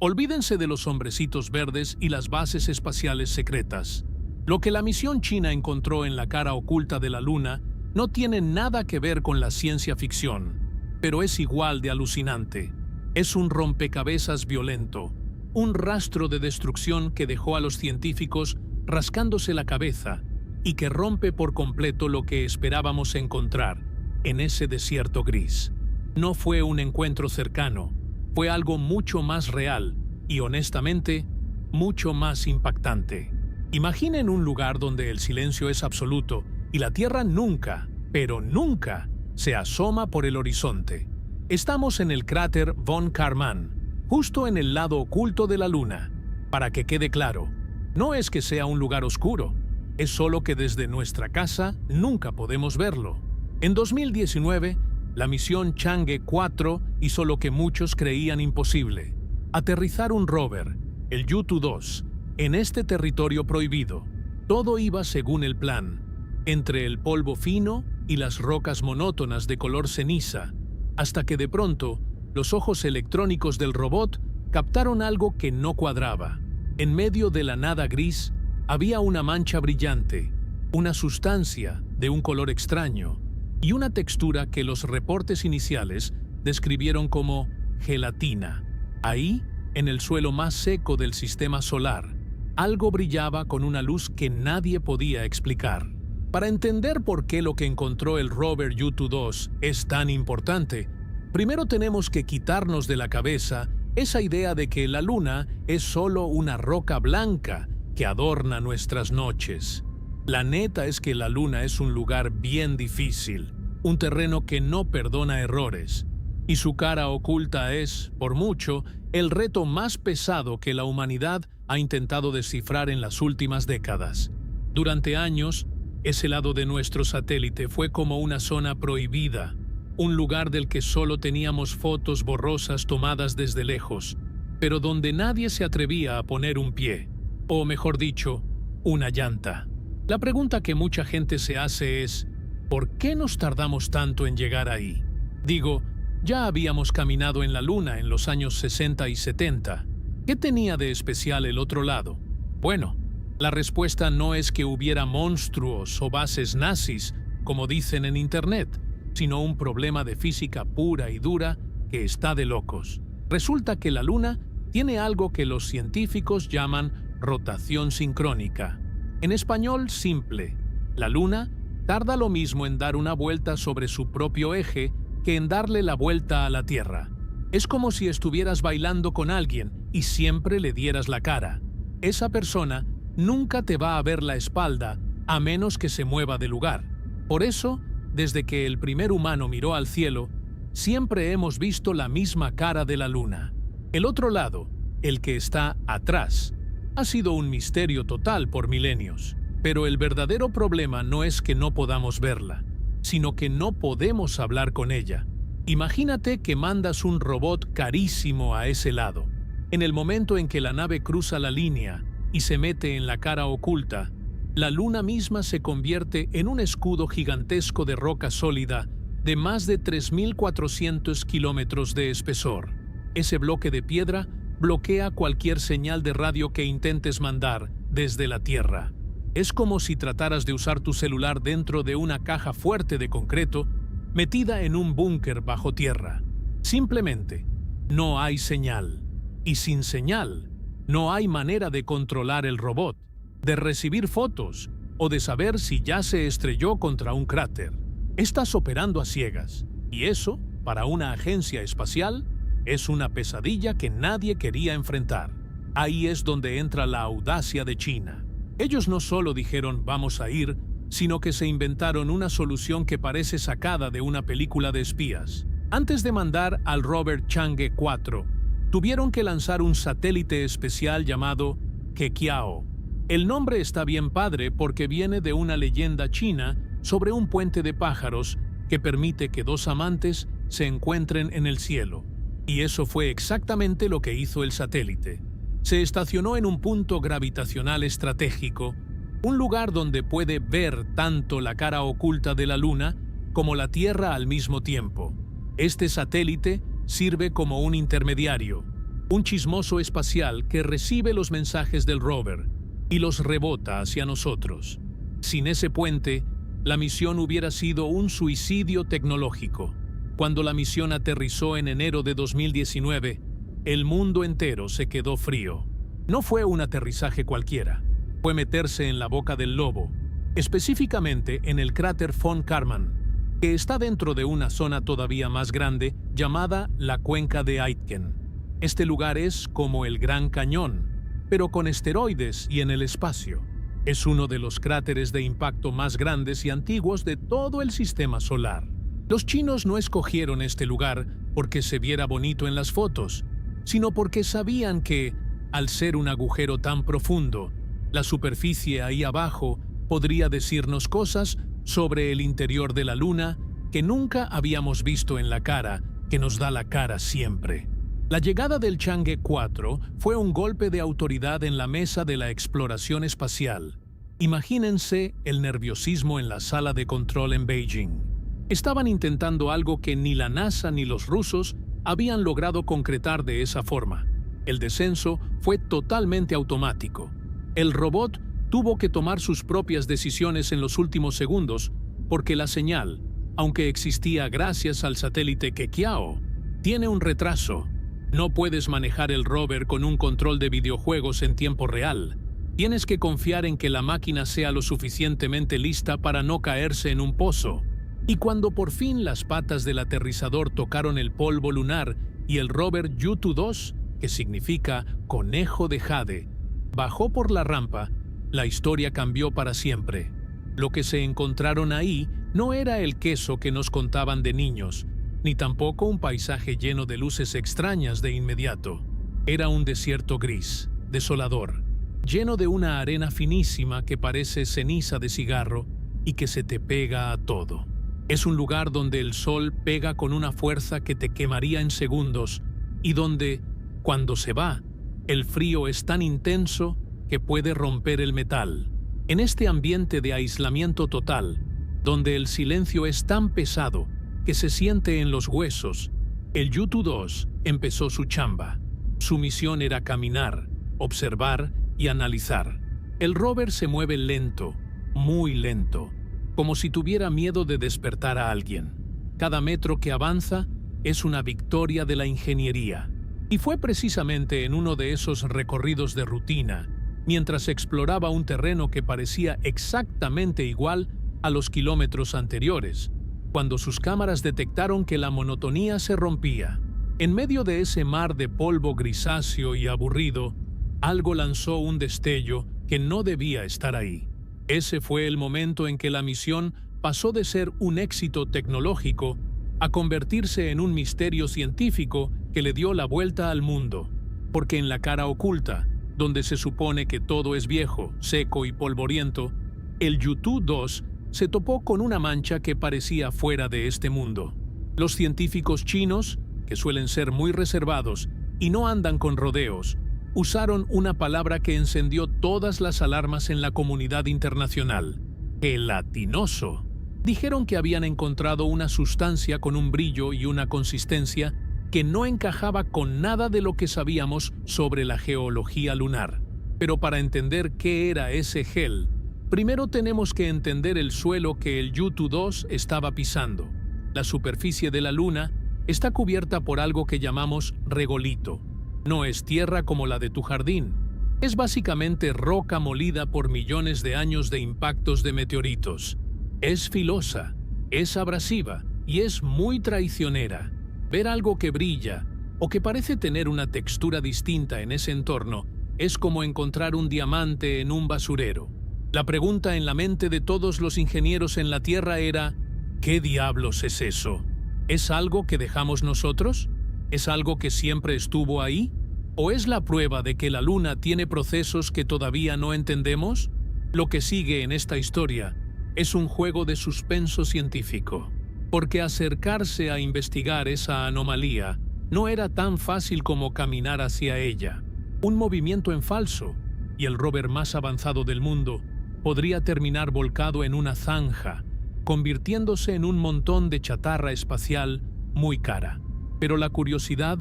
Olvídense de los hombrecitos verdes y las bases espaciales secretas. Lo que la misión china encontró en la cara oculta de la Luna no tiene nada que ver con la ciencia ficción, pero es igual de alucinante. Es un rompecabezas violento, un rastro de destrucción que dejó a los científicos rascándose la cabeza y que rompe por completo lo que esperábamos encontrar en ese desierto gris. No fue un encuentro cercano, fue algo mucho más real y, honestamente, mucho más impactante. Imaginen un lugar donde el silencio es absoluto y la Tierra nunca, pero nunca, se asoma por el horizonte. Estamos en el cráter von Karman, justo en el lado oculto de la Luna. Para que quede claro, no es que sea un lugar oscuro, es solo que desde nuestra casa nunca podemos verlo. En 2019, la misión Chang'e 4 hizo lo que muchos creían imposible: aterrizar un rover, el Yutu-2, en este territorio prohibido. Todo iba según el plan, entre el polvo fino y las rocas monótonas de color ceniza, hasta que de pronto los ojos electrónicos del robot captaron algo que no cuadraba. En medio de la nada gris había una mancha brillante, una sustancia de un color extraño y una textura que los reportes iniciales describieron como gelatina. Ahí, en el suelo más seco del sistema solar, algo brillaba con una luz que nadie podía explicar. Para entender por qué lo que encontró el rover Yutu-2 es tan importante, primero tenemos que quitarnos de la cabeza esa idea de que la Luna es solo una roca blanca que adorna nuestras noches. La neta es que la Luna es un lugar bien difícil, un terreno que no perdona errores, y su cara oculta es, por mucho, el reto más pesado que la humanidad ha intentado descifrar en las últimas décadas. Durante años, ese lado de nuestro satélite fue como una zona prohibida, un lugar del que solo teníamos fotos borrosas tomadas desde lejos, pero donde nadie se atrevía a poner un pie, o mejor dicho, una llanta. La pregunta que mucha gente se hace es: ¿por qué nos tardamos tanto en llegar ahí? Digo, ya habíamos caminado en la Luna en los años 60 y 70. ¿Qué tenía de especial el otro lado? Bueno, la respuesta no es que hubiera monstruos o bases nazis, como dicen en Internet, sino un problema de física pura y dura que está de locos. Resulta que la Luna tiene algo que los científicos llaman rotación sincrónica. En español simple, la Luna tarda lo mismo en dar una vuelta sobre su propio eje que en darle la vuelta a la Tierra. Es como si estuvieras bailando con alguien y siempre le dieras la cara. Esa persona nunca te va a ver la espalda a menos que se mueva de lugar. Por eso, desde que el primer humano miró al cielo, siempre hemos visto la misma cara de la Luna. El otro lado, el que está atrás, ha sido un misterio total por milenios. Pero el verdadero problema no es que no podamos verla, sino que no podemos hablar con ella. Imagínate que mandas un robot carísimo a ese lado. En el momento en que la nave cruza la línea y se mete en la cara oculta, la Luna misma se convierte en un escudo gigantesco de roca sólida de más de 3.400 kilómetros de espesor. Ese bloque de piedra bloquea cualquier señal de radio que intentes mandar desde la Tierra. Es como si trataras de usar tu celular dentro de una caja fuerte de concreto metida en un búnker bajo tierra. Simplemente, no hay señal. Y sin señal, no hay manera de controlar el robot, de recibir fotos o de saber si ya se estrelló contra un cráter. Estás operando a ciegas, y eso, para una agencia espacial, es una pesadilla que nadie quería enfrentar. Ahí es donde entra la audacia de China. Ellos no solo dijeron vamos a ir, sino que se inventaron una solución que parece sacada de una película de espías. Antes de mandar al rover Chang'e 4, tuvieron que lanzar un satélite especial llamado Keqiao. El nombre está bien padre porque viene de una leyenda china sobre un puente de pájaros que permite que dos amantes se encuentren en el cielo. Y eso fue exactamente lo que hizo el satélite. Se estacionó en un punto gravitacional estratégico, un lugar donde puede ver tanto la cara oculta de la Luna como la Tierra al mismo tiempo. Este satélite sirve como un intermediario. Un chismoso espacial que recibe los mensajes del rover y los rebota hacia nosotros. Sin ese puente, la misión hubiera sido un suicidio tecnológico. Cuando la misión aterrizó en enero de 2019, el mundo entero se quedó frío. No fue un aterrizaje cualquiera, fue meterse en la boca del lobo, específicamente en el cráter von Karman, que está dentro de una zona todavía más grande llamada la Cuenca de Aitken. Este lugar es como el Gran Cañón, pero con esteroides y en el espacio. Es uno de los cráteres de impacto más grandes y antiguos de todo el sistema solar. Los chinos no escogieron este lugar porque se viera bonito en las fotos, sino porque sabían que, al ser un agujero tan profundo, la superficie ahí abajo podría decirnos cosas sobre el interior de la Luna que nunca habíamos visto en la cara, que nos da la cara siempre. La llegada del Chang'e 4 fue un golpe de autoridad en la mesa de la exploración espacial. Imagínense el nerviosismo en la sala de control en Beijing. Estaban intentando algo que ni la NASA ni los rusos habían logrado concretar de esa forma. El descenso fue totalmente automático. El robot tuvo que tomar sus propias decisiones en los últimos segundos porque la señal, aunque existía gracias al satélite Kekiao, tiene un retraso. No puedes manejar el rover con un control de videojuegos en tiempo real. Tienes que confiar en que la máquina sea lo suficientemente lista para no caerse en un pozo. Y cuando por fin las patas del aterrizador tocaron el polvo lunar y el rover Yutu-2, que significa conejo de jade, bajó por la rampa, la historia cambió para siempre. Lo que se encontraron ahí no era el queso que nos contaban de niños, ni tampoco un paisaje lleno de luces extrañas de inmediato. Era un desierto gris, desolador, lleno de una arena finísima que parece ceniza de cigarro y que se te pega a todo. Es un lugar donde el sol pega con una fuerza que te quemaría en segundos y donde, cuando se va, el frío es tan intenso que puede romper el metal. En este ambiente de aislamiento total, donde el silencio es tan pesado que se siente en los huesos, el Yutu-2 empezó su chamba. Su misión era caminar, observar y analizar. El rover se mueve lento, muy lento, como si tuviera miedo de despertar a alguien. Cada metro que avanza es una victoria de la ingeniería. Y fue precisamente en uno de esos recorridos de rutina, mientras exploraba un terreno que parecía exactamente igual a los kilómetros anteriores, cuando sus cámaras detectaron que la monotonía se rompía. En medio de ese mar de polvo grisáceo y aburrido, algo lanzó un destello que no debía estar ahí. Ese fue el momento en que la misión pasó de ser un éxito tecnológico a convertirse en un misterio científico que le dio la vuelta al mundo. Porque en la cara oculta, donde se supone que todo es viejo, seco y polvoriento, el Yutu-2 se topó con una mancha que parecía fuera de este mundo. Los científicos chinos, que suelen ser muy reservados y no andan con rodeos, usaron una palabra que encendió todas las alarmas en la comunidad internacional: gelatinoso. Dijeron que habían encontrado una sustancia con un brillo y una consistencia que no encajaba con nada de lo que sabíamos sobre la geología lunar. Pero para entender qué era ese gel, primero tenemos que entender el suelo que el Yutu-2 estaba pisando. La superficie de la Luna está cubierta por algo que llamamos regolito. No es tierra como la de tu jardín. Es básicamente roca molida por millones de años de impactos de meteoritos. Es filosa, es abrasiva y es muy traicionera. Ver algo que brilla o que parece tener una textura distinta en ese entorno es como encontrar un diamante en un basurero. La pregunta en la mente de todos los ingenieros en la Tierra era: ¿qué diablos es eso? ¿Es algo que dejamos nosotros? ¿Es algo que siempre estuvo ahí? ¿O es la prueba de que la Luna tiene procesos que todavía no entendemos? Lo que sigue en esta historia es un juego de suspenso científico, porque acercarse a investigar esa anomalía no era tan fácil como caminar hacia ella. Un movimiento en falso, y el rover más avanzado del mundo podría terminar volcado en una zanja, convirtiéndose en un montón de chatarra espacial muy cara. Pero la curiosidad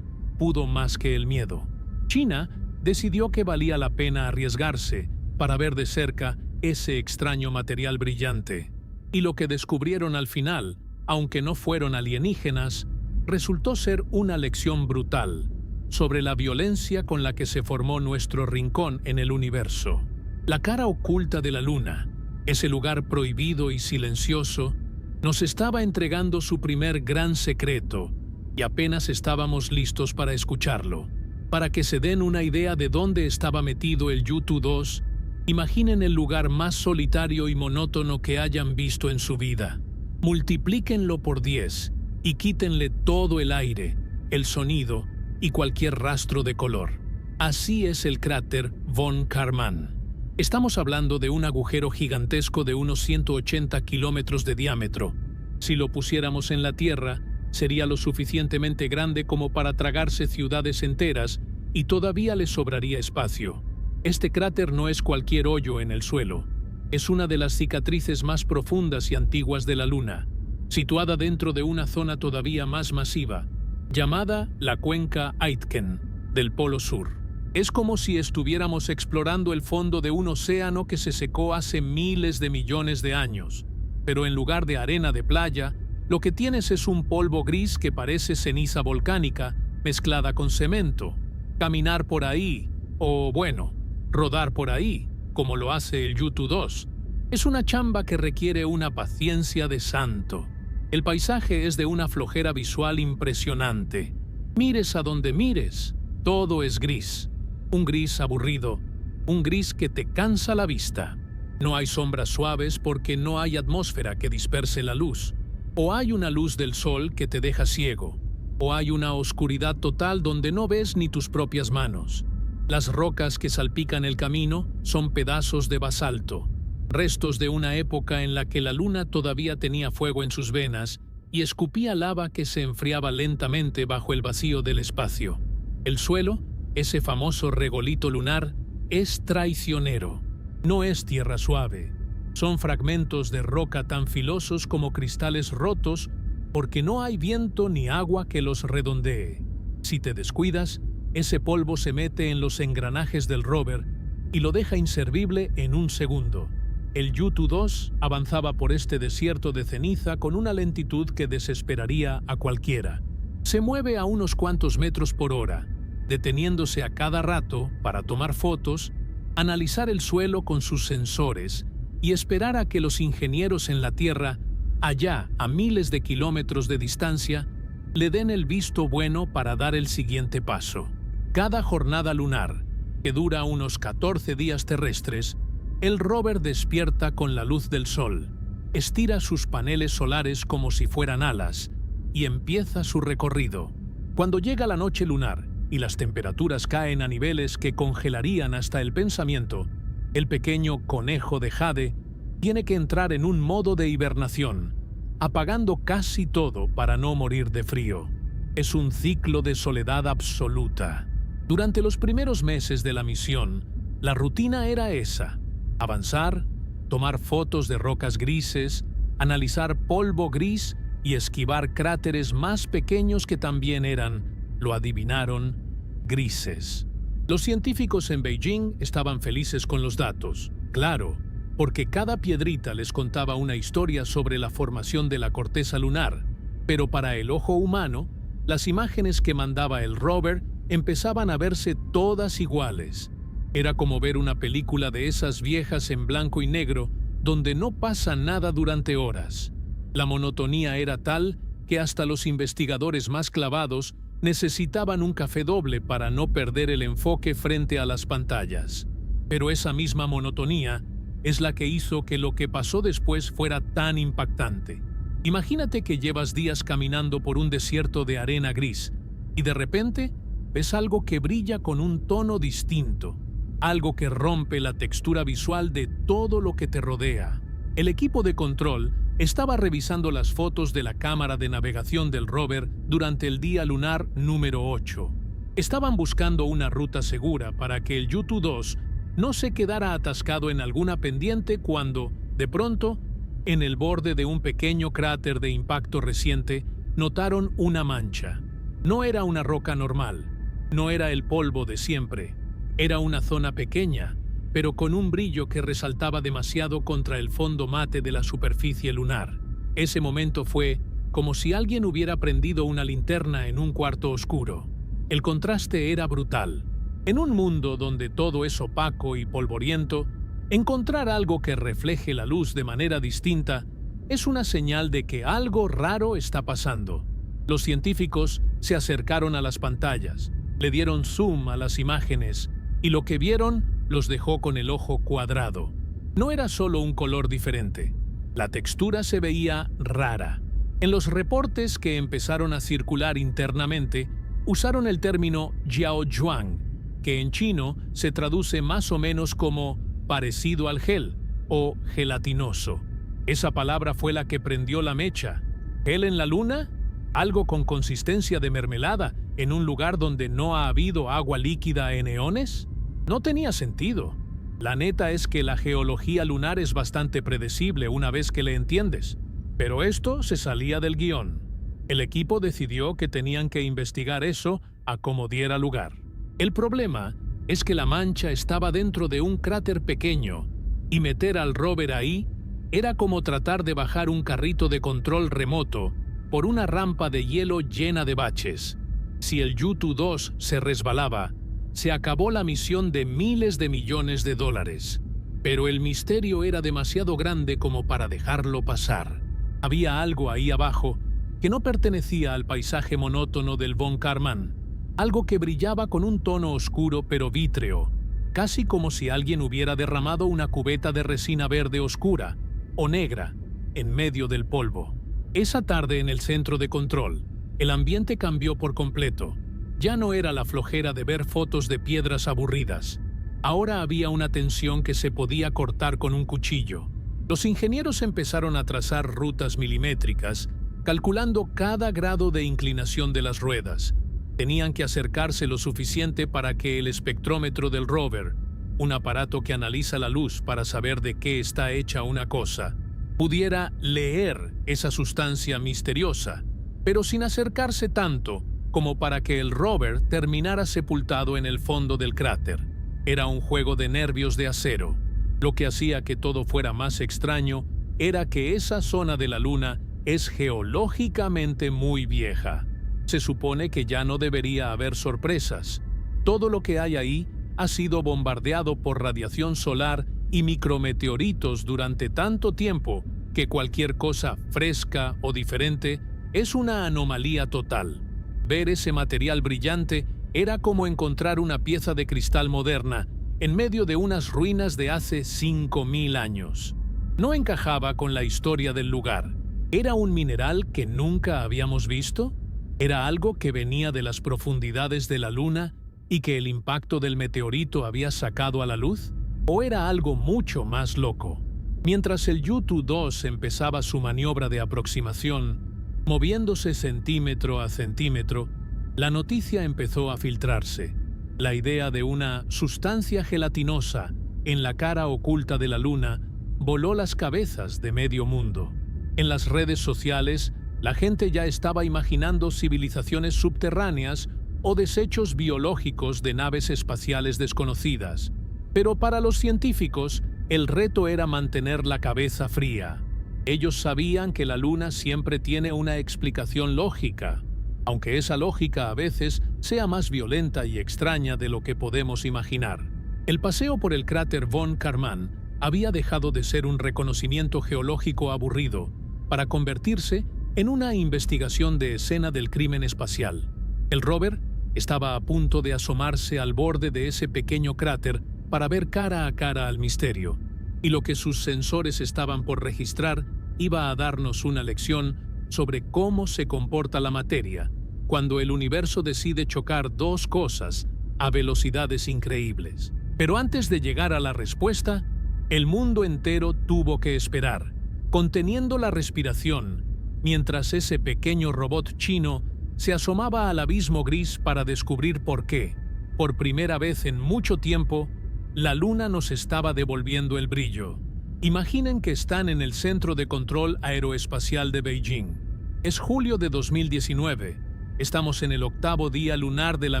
pudo más que el miedo. China decidió que valía la pena arriesgarse para ver de cerca ese extraño material brillante. Y lo que descubrieron al final, aunque no fueron alienígenas, resultó ser una lección brutal sobre la violencia con la que se formó nuestro rincón en el universo. La cara oculta de la Luna, ese lugar prohibido y silencioso, nos estaba entregando su primer gran secreto y apenas estábamos listos para escucharlo. Para que se den una idea de dónde estaba metido el Yutu-2, imaginen el lugar más solitario y monótono que hayan visto en su vida. Multiplíquenlo por 10 y quítenle todo el aire, el sonido y cualquier rastro de color. Así es el cráter von Karman. Estamos hablando de un agujero gigantesco de unos 180 kilómetros de diámetro. Si lo pusiéramos en la Tierra, sería lo suficientemente grande como para tragarse ciudades enteras y todavía le sobraría espacio. Este cráter no es cualquier hoyo en el suelo. Es una de las cicatrices más profundas y antiguas de la Luna, situada dentro de una zona todavía más masiva, llamada la Cuenca Aitken, del Polo Sur. Es como si estuviéramos explorando el fondo de un océano que se secó hace miles de millones de años, pero en lugar de arena de playa, lo que tienes es un polvo gris que parece ceniza volcánica mezclada con cemento. Caminar por ahí, o bueno, rodar por ahí, como lo hace el Yutu-2, es una chamba que requiere una paciencia de santo. El paisaje es de una flojera visual impresionante. Mires a donde mires, todo es gris. Un gris aburrido, un gris que te cansa la vista. No hay sombras suaves porque no hay atmósfera que disperse la luz. O hay una luz del sol que te deja ciego, o hay una oscuridad total donde no ves ni tus propias manos. Las rocas que salpican el camino son pedazos de basalto, restos de una época en la que la Luna todavía tenía fuego en sus venas y escupía lava que se enfriaba lentamente bajo el vacío del espacio. El suelo, ese famoso regolito lunar, es traicionero. No es tierra suave. Son fragmentos de roca tan filosos como cristales rotos porque no hay viento ni agua que los redondee. Si te descuidas, ese polvo se mete en los engranajes del rover y lo deja inservible en un segundo. El Yutu-2 avanzaba por este desierto de ceniza con una lentitud que desesperaría a cualquiera. Se mueve a unos cuantos metros por hora, deteniéndose a cada rato para tomar fotos, analizar el suelo con sus sensores y esperar a que los ingenieros en la Tierra, allá a miles de kilómetros de distancia, le den el visto bueno para dar el siguiente paso. Cada jornada lunar, que dura unos 14 días terrestres, el rover despierta con la luz del sol, estira sus paneles solares como si fueran alas y empieza su recorrido. Cuando llega la noche lunar y las temperaturas caen a niveles que congelarían hasta el pensamiento, el pequeño conejo de jade tiene que entrar en un modo de hibernación, apagando casi todo para no morir de frío. Es un ciclo de soledad absoluta. Durante los primeros meses de la misión, la rutina era esa: avanzar, tomar fotos de rocas grises, analizar polvo gris y esquivar cráteres más pequeños que también eran, lo adivinaron, grises. Los científicos en Beijing estaban felices con los datos, claro, porque cada piedrita les contaba una historia sobre la formación de la corteza lunar, pero para el ojo humano, las imágenes que mandaba el rover empezaban a verse todas iguales. Era como ver una película de esas viejas en blanco y negro, donde no pasa nada durante horas. La monotonía era tal que hasta los investigadores más clavados necesitaban un café doble para no perder el enfoque frente a las pantallas. Pero esa misma monotonía es la que hizo que lo que pasó después fuera tan impactante. Imagínate que llevas días caminando por un desierto de arena gris y de repente ves algo que brilla con un tono distinto, algo que rompe la textura visual de todo lo que te rodea. El equipo de control estaba revisando las fotos de la cámara de navegación del rover durante el día lunar número 8. Estaban buscando una ruta segura para que el Yutu-2 no se quedara atascado en alguna pendiente cuando, de pronto, en el borde de un pequeño cráter de impacto reciente, notaron una mancha. No era una roca normal. No era el polvo de siempre. Era una zona pequeña, pero con un brillo que resaltaba demasiado contra el fondo mate de la superficie lunar. Ese momento fue como si alguien hubiera prendido una linterna en un cuarto oscuro. El contraste era brutal. En un mundo donde todo es opaco y polvoriento, encontrar algo que refleje la luz de manera distinta es una señal de que algo raro está pasando. Los científicos se acercaron a las pantallas, le dieron zoom a las imágenes y lo que vieron los dejó con el ojo cuadrado. No era solo un color diferente, la textura se veía rara. En los reportes que empezaron a circular internamente, usaron el término jiaozhuang, que en chino se traduce más o menos como parecido al gel o gelatinoso. Esa palabra fue la que prendió la mecha. ¿Gel en la luna? ¿Algo con consistencia de mermelada en un lugar donde no ha habido agua líquida en eones? No tenía sentido. La neta es que la geología lunar es bastante predecible una vez que le entiendes. Pero esto se salía del guión. El equipo decidió que tenían que investigar eso a como diera lugar. El problema es que la mancha estaba dentro de un cráter pequeño y meter al rover ahí era como tratar de bajar un carrito de control remoto por una rampa de hielo llena de baches. Si el Yutu 2 se resbalaba, se acabó la misión de miles de millones de dólares. Pero el misterio era demasiado grande como para dejarlo pasar. Había algo ahí abajo que no pertenecía al paisaje monótono del Von Karman, algo que brillaba con un tono oscuro pero vítreo, casi como si alguien hubiera derramado una cubeta de resina verde oscura o negra en medio del polvo. Esa tarde en el centro de control, el ambiente cambió por completo. Ya no era la flojera de ver fotos de piedras aburridas. Ahora había una tensión que se podía cortar con un cuchillo. Los ingenieros empezaron a trazar rutas milimétricas, calculando cada grado de inclinación de las ruedas. Tenían que acercarse lo suficiente para que el espectrómetro del rover, un aparato que analiza la luz para saber de qué está hecha una cosa, pudiera leer esa sustancia misteriosa, pero sin acercarse tanto como para que el rover terminara sepultado en el fondo del cráter. Era un juego de nervios de acero. Lo que hacía que todo fuera más extraño era que esa zona de la Luna es geológicamente muy vieja. Se supone que ya no debería haber sorpresas. Todo lo que hay ahí ha sido bombardeado por radiación solar y micrometeoritos durante tanto tiempo que cualquier cosa fresca o diferente es una anomalía total. Ver ese material brillante era como encontrar una pieza de cristal moderna en medio de unas ruinas de hace 5000 años. No encajaba con la historia del lugar. ¿Era un mineral que nunca habíamos visto? ¿Era algo que venía de las profundidades de la Luna y que el impacto del meteorito había sacado a la luz? ¿O era algo mucho más loco? Mientras el Yutu 2 empezaba su maniobra de aproximación, moviéndose centímetro a centímetro, la noticia empezó a filtrarse. La idea de una sustancia gelatinosa en la cara oculta de la Luna voló las cabezas de medio mundo. En las redes sociales, la gente ya estaba imaginando civilizaciones subterráneas o desechos biológicos de naves espaciales desconocidas. Pero para los científicos, el reto era mantener la cabeza fría. Ellos sabían que la Luna siempre tiene una explicación lógica, aunque esa lógica a veces sea más violenta y extraña de lo que podemos imaginar. El paseo por el cráter Von Karman había dejado de ser un reconocimiento geológico aburrido para convertirse en una investigación de escena del crimen espacial. El rover estaba a punto de asomarse al borde de ese pequeño cráter para ver cara a cara al misterio, y lo que sus sensores estaban por registrar iba a darnos una lección sobre cómo se comporta la materia cuando el universo decide chocar dos cosas a velocidades increíbles. Pero antes de llegar a la respuesta, el mundo entero tuvo que esperar, conteniendo la respiración, mientras ese pequeño robot chino se asomaba al abismo gris para descubrir por qué, por primera vez en mucho tiempo, la Luna nos estaba devolviendo el brillo. Imaginen que están en el Centro de Control Aeroespacial de Beijing. Es julio de 2019. Estamos en el 8º día lunar de la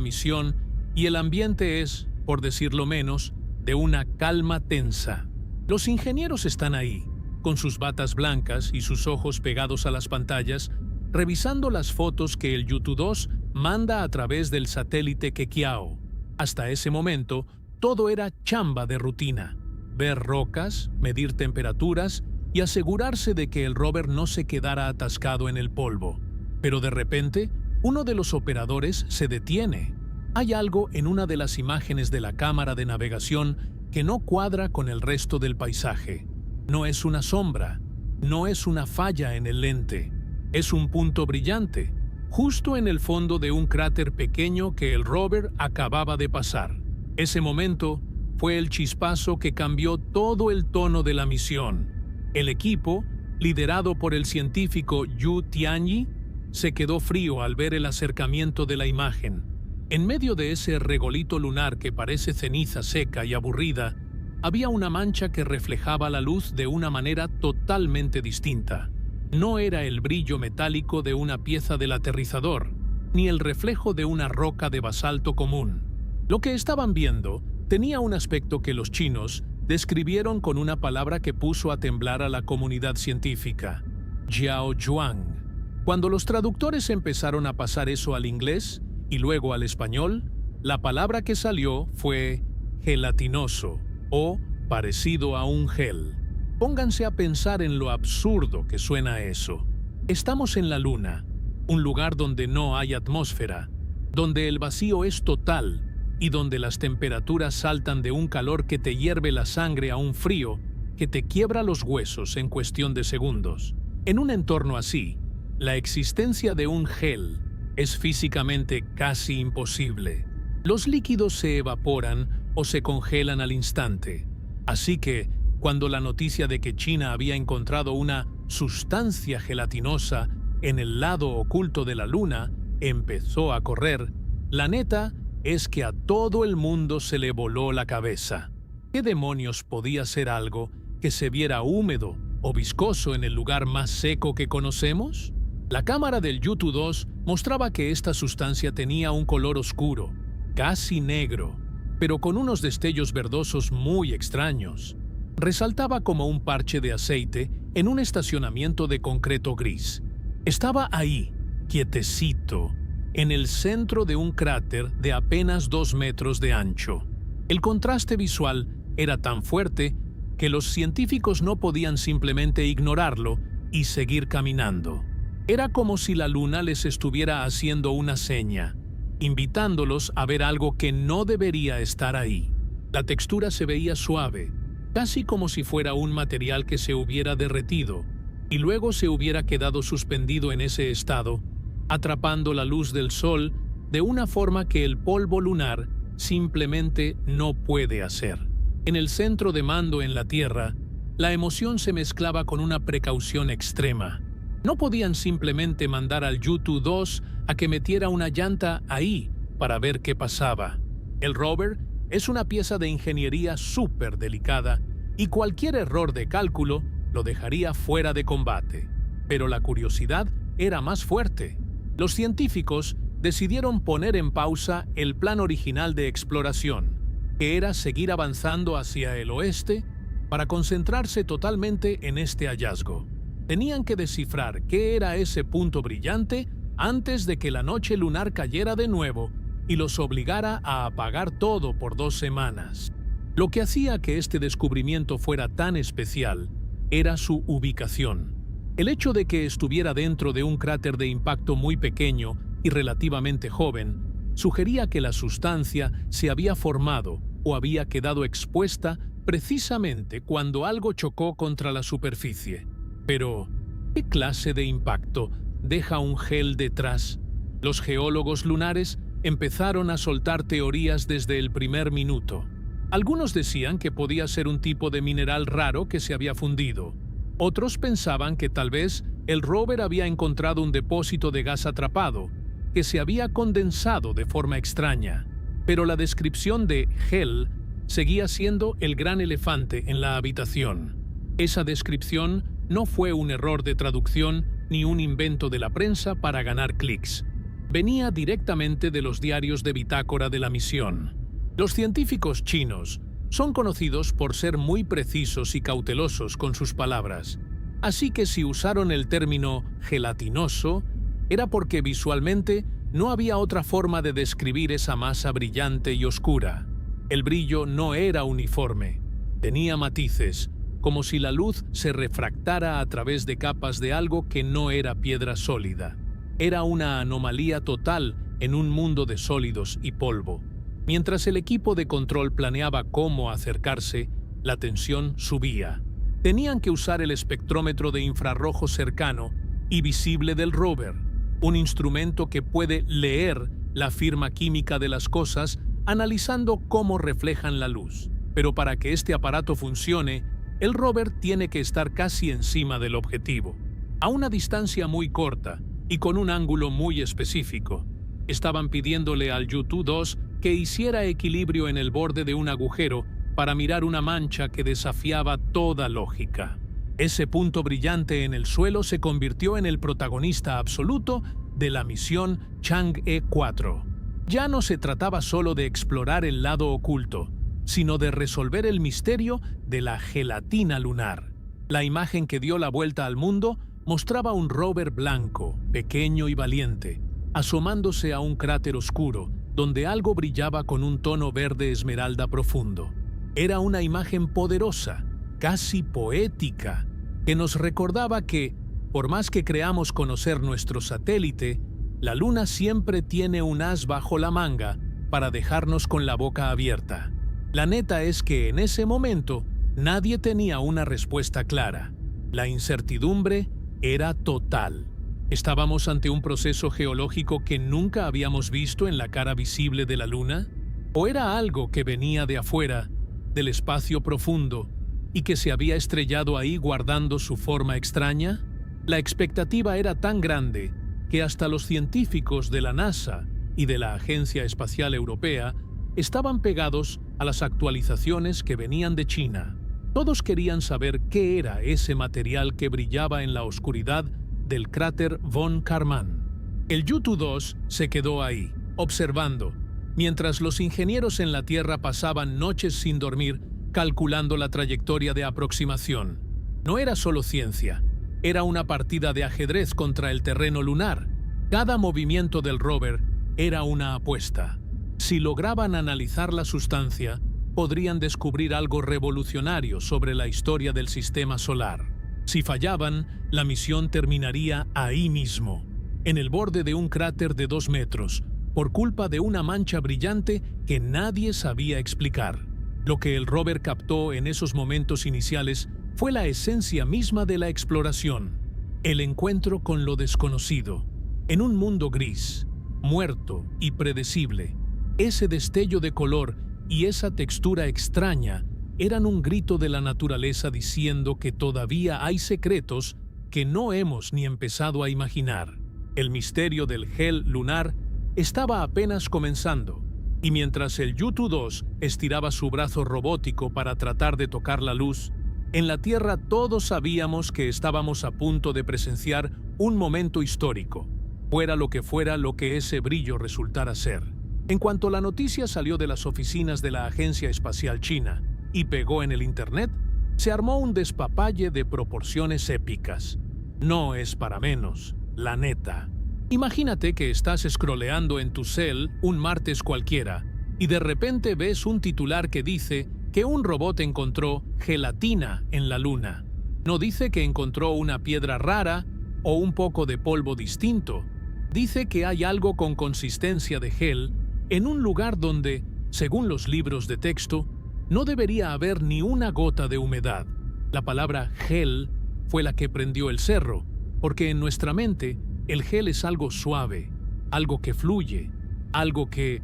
misión y el ambiente es, por decirlo menos, de una calma tensa. Los ingenieros están ahí, con sus batas blancas y sus ojos pegados a las pantallas, revisando las fotos que el Yutu-2 manda a través del satélite Kekiao. Hasta ese momento, todo era chamba de rutina. Ver rocas, medir temperaturas y asegurarse de que el rover no se quedara atascado en el polvo. Pero de repente, uno de los operadores se detiene. Hay algo en una de las imágenes de la cámara de navegación que no cuadra con el resto del paisaje. No es una sombra, no es una falla en el lente, es un punto brillante, justo en el fondo de un cráter pequeño que el rover acababa de pasar. Ese momento fue el chispazo que cambió todo el tono de la misión. El equipo, liderado por el científico Yu Tianyi, se quedó frío al ver el acercamiento de la imagen. En medio de ese regolito lunar que parece ceniza seca y aburrida, había una mancha que reflejaba la luz de una manera totalmente distinta. No era el brillo metálico de una pieza del aterrizador, ni el reflejo de una roca de basalto común. Lo que estaban viendo tenía un aspecto que los chinos describieron con una palabra que puso a temblar a la comunidad científica: Jiaozhuang. Cuando los traductores empezaron a pasar eso al inglés y luego al español, la palabra que salió fue gelatinoso o parecido a un gel. Pónganse a pensar en lo absurdo que suena eso. Estamos en la Luna, un lugar donde no hay atmósfera, donde el vacío es total y donde las temperaturas saltan de un calor que te hierve la sangre a un frío que te quiebra los huesos en cuestión de segundos. En un entorno así, la existencia de un gel es físicamente casi imposible. Los líquidos se evaporan o se congelan al instante. Así que, cuando la noticia de que China había encontrado una sustancia gelatinosa en el lado oculto de la Luna empezó a correr, la neta es que a todo el mundo se le voló la cabeza. ¿Qué demonios podía ser algo que se viera húmedo o viscoso en el lugar más seco que conocemos? La cámara del Yutu-2 mostraba que esta sustancia tenía un color oscuro, casi negro, pero con unos destellos verdosos muy extraños. Resaltaba como un parche de aceite en un estacionamiento de concreto gris. Estaba ahí, quietecito, en el centro de un cráter de apenas 2 metros de ancho. El contraste visual era tan fuerte que los científicos no podían simplemente ignorarlo y seguir caminando. Era como si la Luna les estuviera haciendo una seña, invitándolos a ver algo que no debería estar ahí. La textura se veía suave, casi como si fuera un material que se hubiera derretido y luego se hubiera quedado suspendido en ese estado, atrapando la luz del sol de una forma que el polvo lunar simplemente no puede hacer. En el centro de mando en la Tierra, la emoción se mezclaba con una precaución extrema. No podían simplemente mandar al Yutu-2 a que metiera una llanta ahí para ver qué pasaba. El rover es una pieza de ingeniería súper delicada y cualquier error de cálculo lo dejaría fuera de combate. Pero la curiosidad era más fuerte. Los científicos decidieron poner en pausa el plan original de exploración, que era seguir avanzando hacia el oeste para concentrarse totalmente en este hallazgo. Tenían que descifrar qué era ese punto brillante antes de que la noche lunar cayera de nuevo y los obligara a apagar todo por 2 semanas. Lo que hacía que este descubrimiento fuera tan especial era su ubicación. El hecho de que estuviera dentro de un cráter de impacto muy pequeño y relativamente joven sugería que la sustancia se había formado o había quedado expuesta precisamente cuando algo chocó contra la superficie. Pero, ¿qué clase de impacto deja un gel detrás? Los geólogos lunares empezaron a soltar teorías desde el primer minuto. Algunos decían que podía ser un tipo de mineral raro que se había fundido. Otros pensaban que tal vez el rover había encontrado un depósito de gas atrapado, que se había condensado de forma extraña. Pero la descripción de gel seguía siendo el gran elefante en la habitación. Esa descripción no fue un error de traducción ni un invento de la prensa para ganar clics. venía directamente de los diarios de bitácora de la misión. Los científicos chinos son conocidos por ser muy precisos y cautelosos con sus palabras, así que si usaron el término gelatinoso, era porque visualmente no había otra forma de describir esa masa brillante y oscura. El brillo no era uniforme, tenía matices, como si la luz se refractara a través de capas de algo que no era piedra sólida. Era una anomalía total en un mundo de sólidos y polvo. Mientras el equipo de control planeaba cómo acercarse, la tensión subía. Tenían que usar el espectrómetro de infrarrojo cercano y visible del rover, un instrumento que puede leer la firma química de las cosas analizando cómo reflejan la luz. Pero para que este aparato funcione, el rover tiene que estar casi encima del objetivo, a una distancia muy corta y con un ángulo muy específico. Estaban pidiéndole al Yutu-2 que hiciera equilibrio en el borde de un agujero para mirar una mancha que desafiaba toda lógica. Ese punto brillante en el suelo se convirtió en el protagonista absoluto de la misión Chang'e 4. Ya no se trataba solo de explorar el lado oculto, sino de resolver el misterio de la gelatina lunar. La imagen que dio la vuelta al mundo mostraba un rover blanco, pequeño y valiente, asomándose a un cráter oscuro, donde algo brillaba con un tono verde esmeralda profundo. Era una imagen poderosa, casi poética, que nos recordaba que, por más que creamos conocer nuestro satélite, la Luna siempre tiene un as bajo la manga para dejarnos con la boca abierta. La neta es que en ese momento nadie tenía una respuesta clara. La incertidumbre era total. ¿Estábamos ante un proceso geológico que nunca habíamos visto en la cara visible de la Luna? ¿O era algo que venía de afuera, del espacio profundo, y que se había estrellado ahí guardando su forma extraña? La expectativa era tan grande que hasta los científicos de la NASA y de la Agencia Espacial Europea estaban pegados a las actualizaciones que venían de China. Todos querían saber qué era ese material que brillaba en la oscuridad del cráter von Karman. El Yutu-2 se quedó ahí, observando, mientras los ingenieros en la Tierra pasaban noches sin dormir calculando la trayectoria de aproximación. No era solo ciencia, era una partida de ajedrez contra el terreno lunar. Cada movimiento del rover era una apuesta. Si lograban analizar la sustancia, podrían descubrir algo revolucionario sobre la historia del sistema solar. Si fallaban, la misión terminaría ahí mismo, en el borde de un cráter de 2 metros, por culpa de una mancha brillante que nadie sabía explicar. Lo que el rover captó en esos momentos iniciales fue la esencia misma de la exploración, el encuentro con lo desconocido. En un mundo gris, muerto y predecible, ese destello de color y esa textura extraña eran un grito de la naturaleza diciendo que todavía hay secretos que no hemos ni empezado a imaginar. El misterio del gel lunar estaba apenas comenzando, y mientras el Yutu-2 estiraba su brazo robótico para tratar de tocar la luz, en la Tierra todos sabíamos que estábamos a punto de presenciar un momento histórico, fuera lo que ese brillo resultara ser. En cuanto la noticia salió de las oficinas de la Agencia Espacial China y pegó en el Internet, se armó un despapalle de proporciones épicas. No es para menos, la neta. Imagínate que estás scrolleando en tu cel un martes cualquiera y de repente ves un titular que dice que un robot encontró gelatina en la Luna. No dice que encontró una piedra rara o un poco de polvo distinto. Dice que hay algo con consistencia de gel en un lugar donde, según los libros de texto, no debería haber ni una gota de humedad. La palabra gel fue la que prendió el cerro, porque en nuestra mente el gel es algo suave, algo que fluye, algo que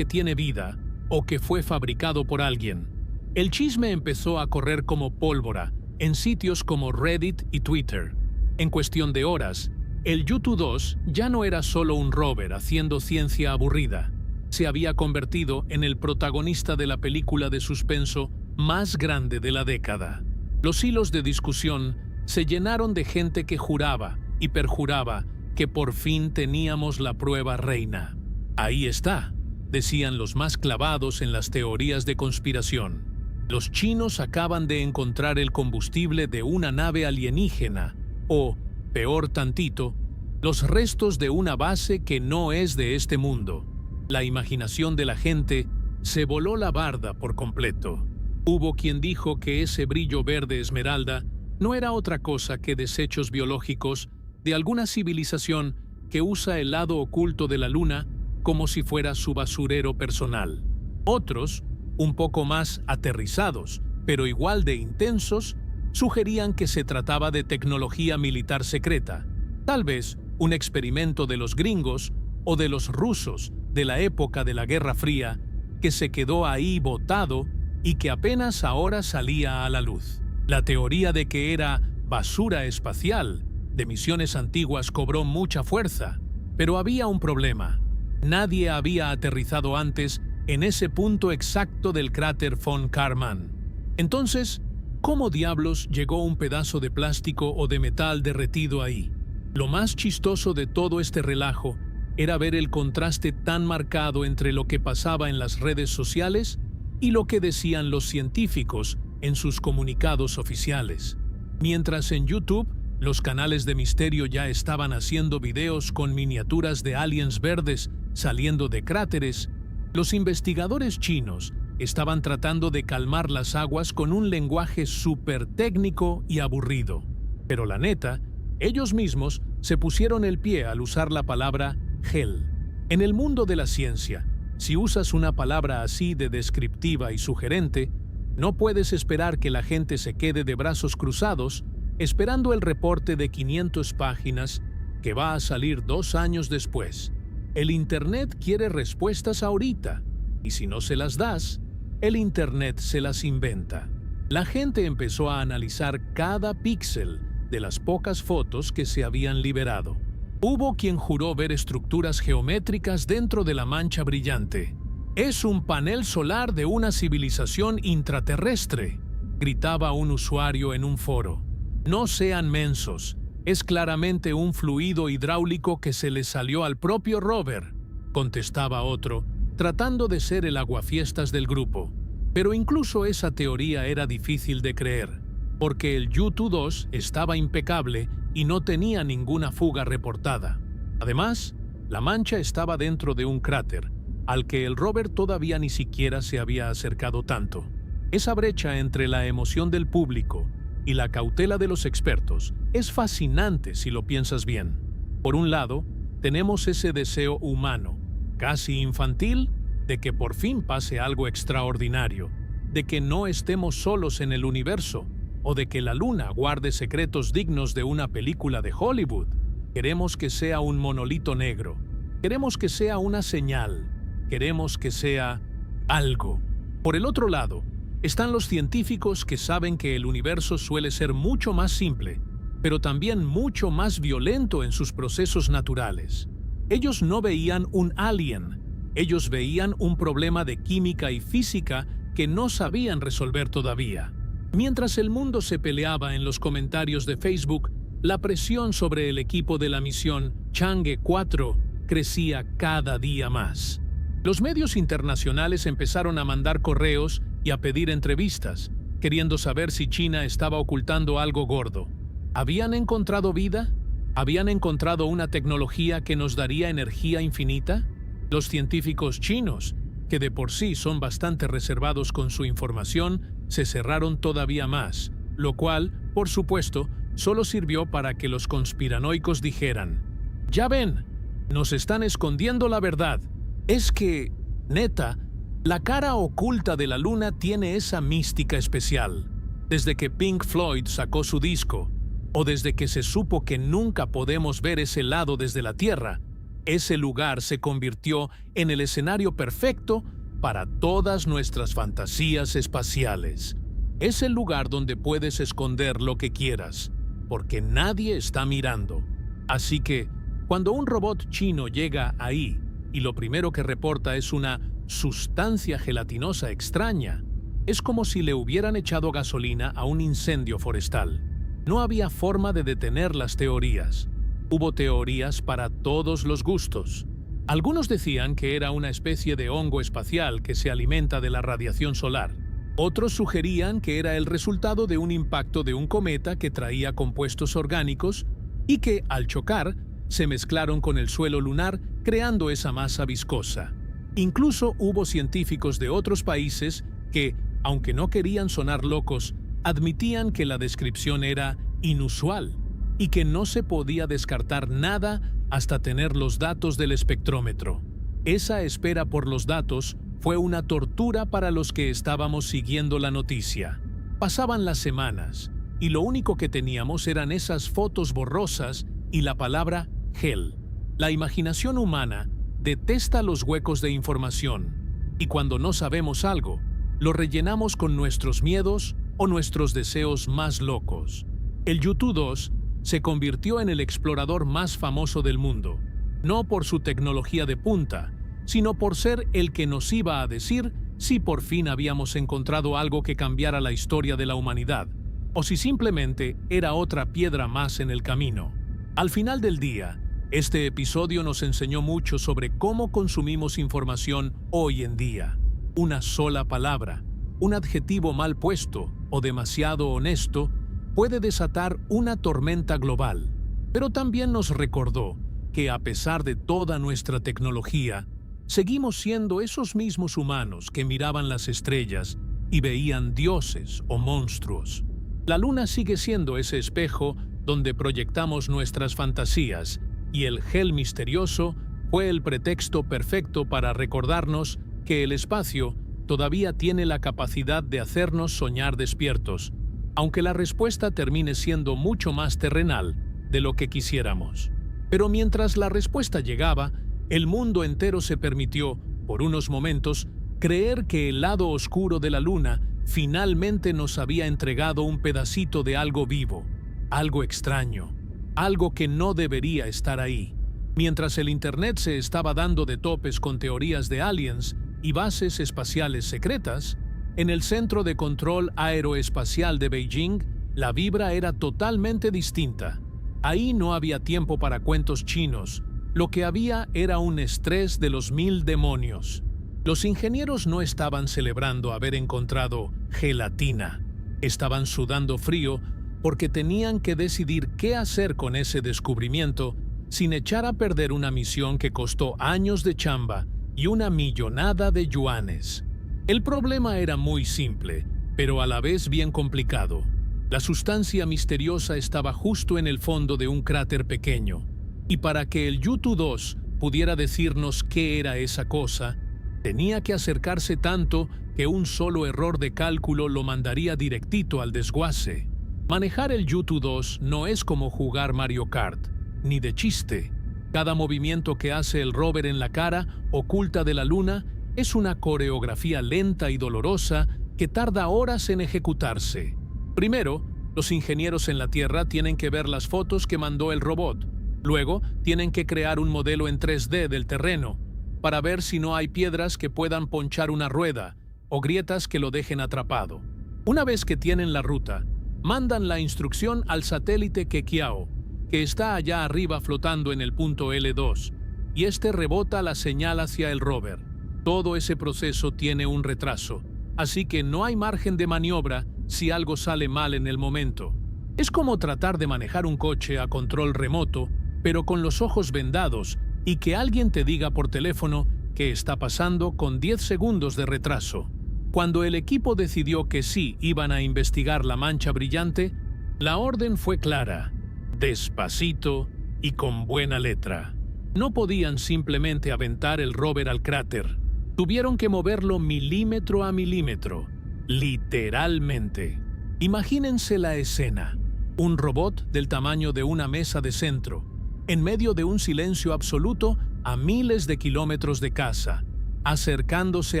tiene vida o que fue fabricado por alguien. El chisme empezó a correr como pólvora en sitios como Reddit y Twitter. En cuestión de horas, el Yutu-2 ya no era solo un rover haciendo ciencia aburrida. Se había convertido en el protagonista de la película de suspenso más grande de la década. Los hilos de discusión se llenaron de gente que juraba y perjuraba que por fin teníamos la prueba reina. Ahí está, decían los más clavados en las teorías de conspiración. Los chinos acaban de encontrar el combustible de una nave alienígena, o, peor tantito, los restos de una base que no es de este mundo. La imaginación de la gente se voló la barda por completo. Hubo quien dijo que ese brillo verde esmeralda no era otra cosa que desechos biológicos de alguna civilización que usa el lado oculto de la luna como si fuera su basurero personal. Otros, un poco más aterrizados, pero igual de intensos, sugerían que se trataba de tecnología militar secreta, tal vez un experimento de los gringos o de los rusos de la época de la Guerra Fría, que se quedó ahí botado y que apenas ahora salía a la luz. La teoría de que era basura espacial de misiones antiguas cobró mucha fuerza, pero había un problema. Nadie había aterrizado antes en ese punto exacto del cráter von Karman. Entonces, ¿cómo diablos llegó un pedazo de plástico o de metal derretido ahí? Lo más chistoso de todo este relajo era ver el contraste tan marcado entre lo que pasaba en las redes sociales y lo que decían los científicos en sus comunicados oficiales. Mientras en YouTube, los canales de misterio ya estaban haciendo videos con miniaturas de aliens verdes saliendo de cráteres, los investigadores chinos estaban tratando de calmar las aguas con un lenguaje súper técnico y aburrido. Pero la neta, ellos mismos se pusieron el pie al usar la palabra gel. En el mundo de la ciencia, si usas una palabra así de descriptiva y sugerente, no puedes esperar que la gente se quede de brazos cruzados esperando el reporte de 500 páginas que va a salir 2 años después. El Internet quiere respuestas ahorita, y si no se las das, el Internet se las inventa. La gente empezó a analizar cada píxel de las pocas fotos que se habían liberado. Hubo quien juró ver estructuras geométricas dentro de la mancha brillante. «Es un panel solar de una civilización intraterrestre», gritaba un usuario en un foro. «No sean mensos, es claramente un fluido hidráulico que se le salió al propio rover», contestaba otro, tratando de ser el aguafiestas del grupo. Pero incluso esa teoría era difícil de creer, porque el Yutu-2 estaba impecable y no tenía ninguna fuga reportada. Además, la mancha estaba dentro de un cráter, al que el rover todavía ni siquiera se había acercado tanto. Esa brecha entre la emoción del público y la cautela de los expertos es fascinante si lo piensas bien. Por un lado, tenemos ese deseo humano, casi infantil, de que por fin pase algo extraordinario, de que no estemos solos en el universo, o de que la luna guarde secretos dignos de una película de Hollywood. Queremos que sea un monolito negro, queremos que sea una señal, queremos que sea algo. Por el otro lado, están los científicos que saben que el universo suele ser mucho más simple, pero también mucho más violento en sus procesos naturales. Ellos no veían un alien, ellos veían un problema de química y física que no sabían resolver todavía. Mientras el mundo se peleaba en los comentarios de Facebook, la presión sobre el equipo de la misión Chang'e 4 crecía cada día más. Los medios internacionales empezaron a mandar correos y a pedir entrevistas, queriendo saber si China estaba ocultando algo gordo. ¿Habían encontrado vida? ¿Habían encontrado una tecnología que nos daría energía infinita? Los científicos chinos, que de por sí son bastante reservados con su información, se cerraron todavía más, lo cual, por supuesto, solo sirvió para que los conspiranoicos dijeran: «Ya ven, nos están escondiendo la verdad. Es que, neta, la cara oculta de la luna tiene esa mística especial. Desde que Pink Floyd sacó su disco, o desde que se supo que nunca podemos ver ese lado desde la Tierra, ese lugar se convirtió en el escenario perfecto para todas nuestras fantasías espaciales. Es el lugar donde puedes esconder lo que quieras, porque nadie está mirando. Así que, cuando un robot chino llega ahí y lo primero que reporta es una sustancia gelatinosa extraña, es como si le hubieran echado gasolina a un incendio forestal. No había forma de detener las teorías. Hubo teorías para todos los gustos. Algunos decían que era una especie de hongo espacial que se alimenta de la radiación solar. Otros sugerían que era el resultado de un impacto de un cometa que traía compuestos orgánicos y que, al chocar, se mezclaron con el suelo lunar creando esa masa viscosa. Incluso hubo científicos de otros países que, aunque no querían sonar locos, admitían que la descripción era inusual y que no se podía descartar nada hasta tener los datos del espectrómetro. Esa espera por los datos fue una tortura para los que estábamos siguiendo la noticia. Pasaban las semanas y lo único que teníamos eran esas fotos borrosas y la palabra gel. La imaginación humana detesta los huecos de información y cuando no sabemos algo, lo rellenamos con nuestros miedos o nuestros deseos más locos. El Yutu-2 se convirtió en el explorador más famoso del mundo, no por su tecnología de punta, sino por ser el que nos iba a decir si por fin habíamos encontrado algo que cambiara la historia de la humanidad, o si simplemente era otra piedra más en el camino. Al final del día, este episodio nos enseñó mucho sobre cómo consumimos información hoy en día. Una sola palabra, un adjetivo mal puesto o demasiado honesto puede desatar una tormenta global, pero también nos recordó que a pesar de toda nuestra tecnología, seguimos siendo esos mismos humanos que miraban las estrellas y veían dioses o monstruos. La luna sigue siendo ese espejo donde proyectamos nuestras fantasías y el gel misterioso fue el pretexto perfecto para recordarnos que el espacio todavía tiene la capacidad de hacernos soñar despiertos, aunque la respuesta termine siendo mucho más terrenal de lo que quisiéramos. Pero mientras la respuesta llegaba, el mundo entero se permitió, por unos momentos, creer que el lado oscuro de la luna finalmente nos había entregado un pedacito de algo vivo, algo extraño, algo que no debería estar ahí. Mientras el Internet se estaba dando de topes con teorías de aliens y bases espaciales secretas, en el Centro de Control Aeroespacial de Beijing, la vibra era totalmente distinta. Ahí no había tiempo para cuentos chinos, lo que había era un estrés de los 1000 demonios. Los ingenieros no estaban celebrando haber encontrado gelatina, estaban sudando frío porque tenían que decidir qué hacer con ese descubrimiento sin echar a perder una misión que costó años de chamba y una millonada de yuanes. El problema era muy simple, pero a la vez bien complicado. La sustancia misteriosa estaba justo en el fondo de un cráter pequeño, y para que el Yutu-2 pudiera decirnos qué era esa cosa, tenía que acercarse tanto que un solo error de cálculo lo mandaría directito al desguace. Manejar el Yutu-2 no es como jugar Mario Kart, ni de chiste. Cada movimiento que hace el rover en la cara oculta de la luna es una coreografía lenta y dolorosa que tarda horas en ejecutarse. Primero, los ingenieros en la Tierra tienen que ver las fotos que mandó el robot. Luego, tienen que crear un modelo en 3D del terreno para ver si no hay piedras que puedan ponchar una rueda o grietas que lo dejen atrapado. Una vez que tienen la ruta, mandan la instrucción al satélite Kekiao, que está allá arriba flotando en el punto L2, y este rebota la señal hacia el rover. Todo ese proceso tiene un retraso, así que no hay margen de maniobra si algo sale mal en el momento. Es como tratar de manejar un coche a control remoto, pero con los ojos vendados, y que alguien te diga por teléfono que está pasando con 10 segundos de retraso. Cuando el equipo decidió que sí iban a investigar la mancha brillante, la orden fue clara, despacito y con buena letra. No podían simplemente aventar el rover al cráter. Tuvieron que moverlo milímetro a milímetro, literalmente. Imagínense la escena. Un robot del tamaño de una mesa de centro, en medio de un silencio absoluto a miles de kilómetros de casa, acercándose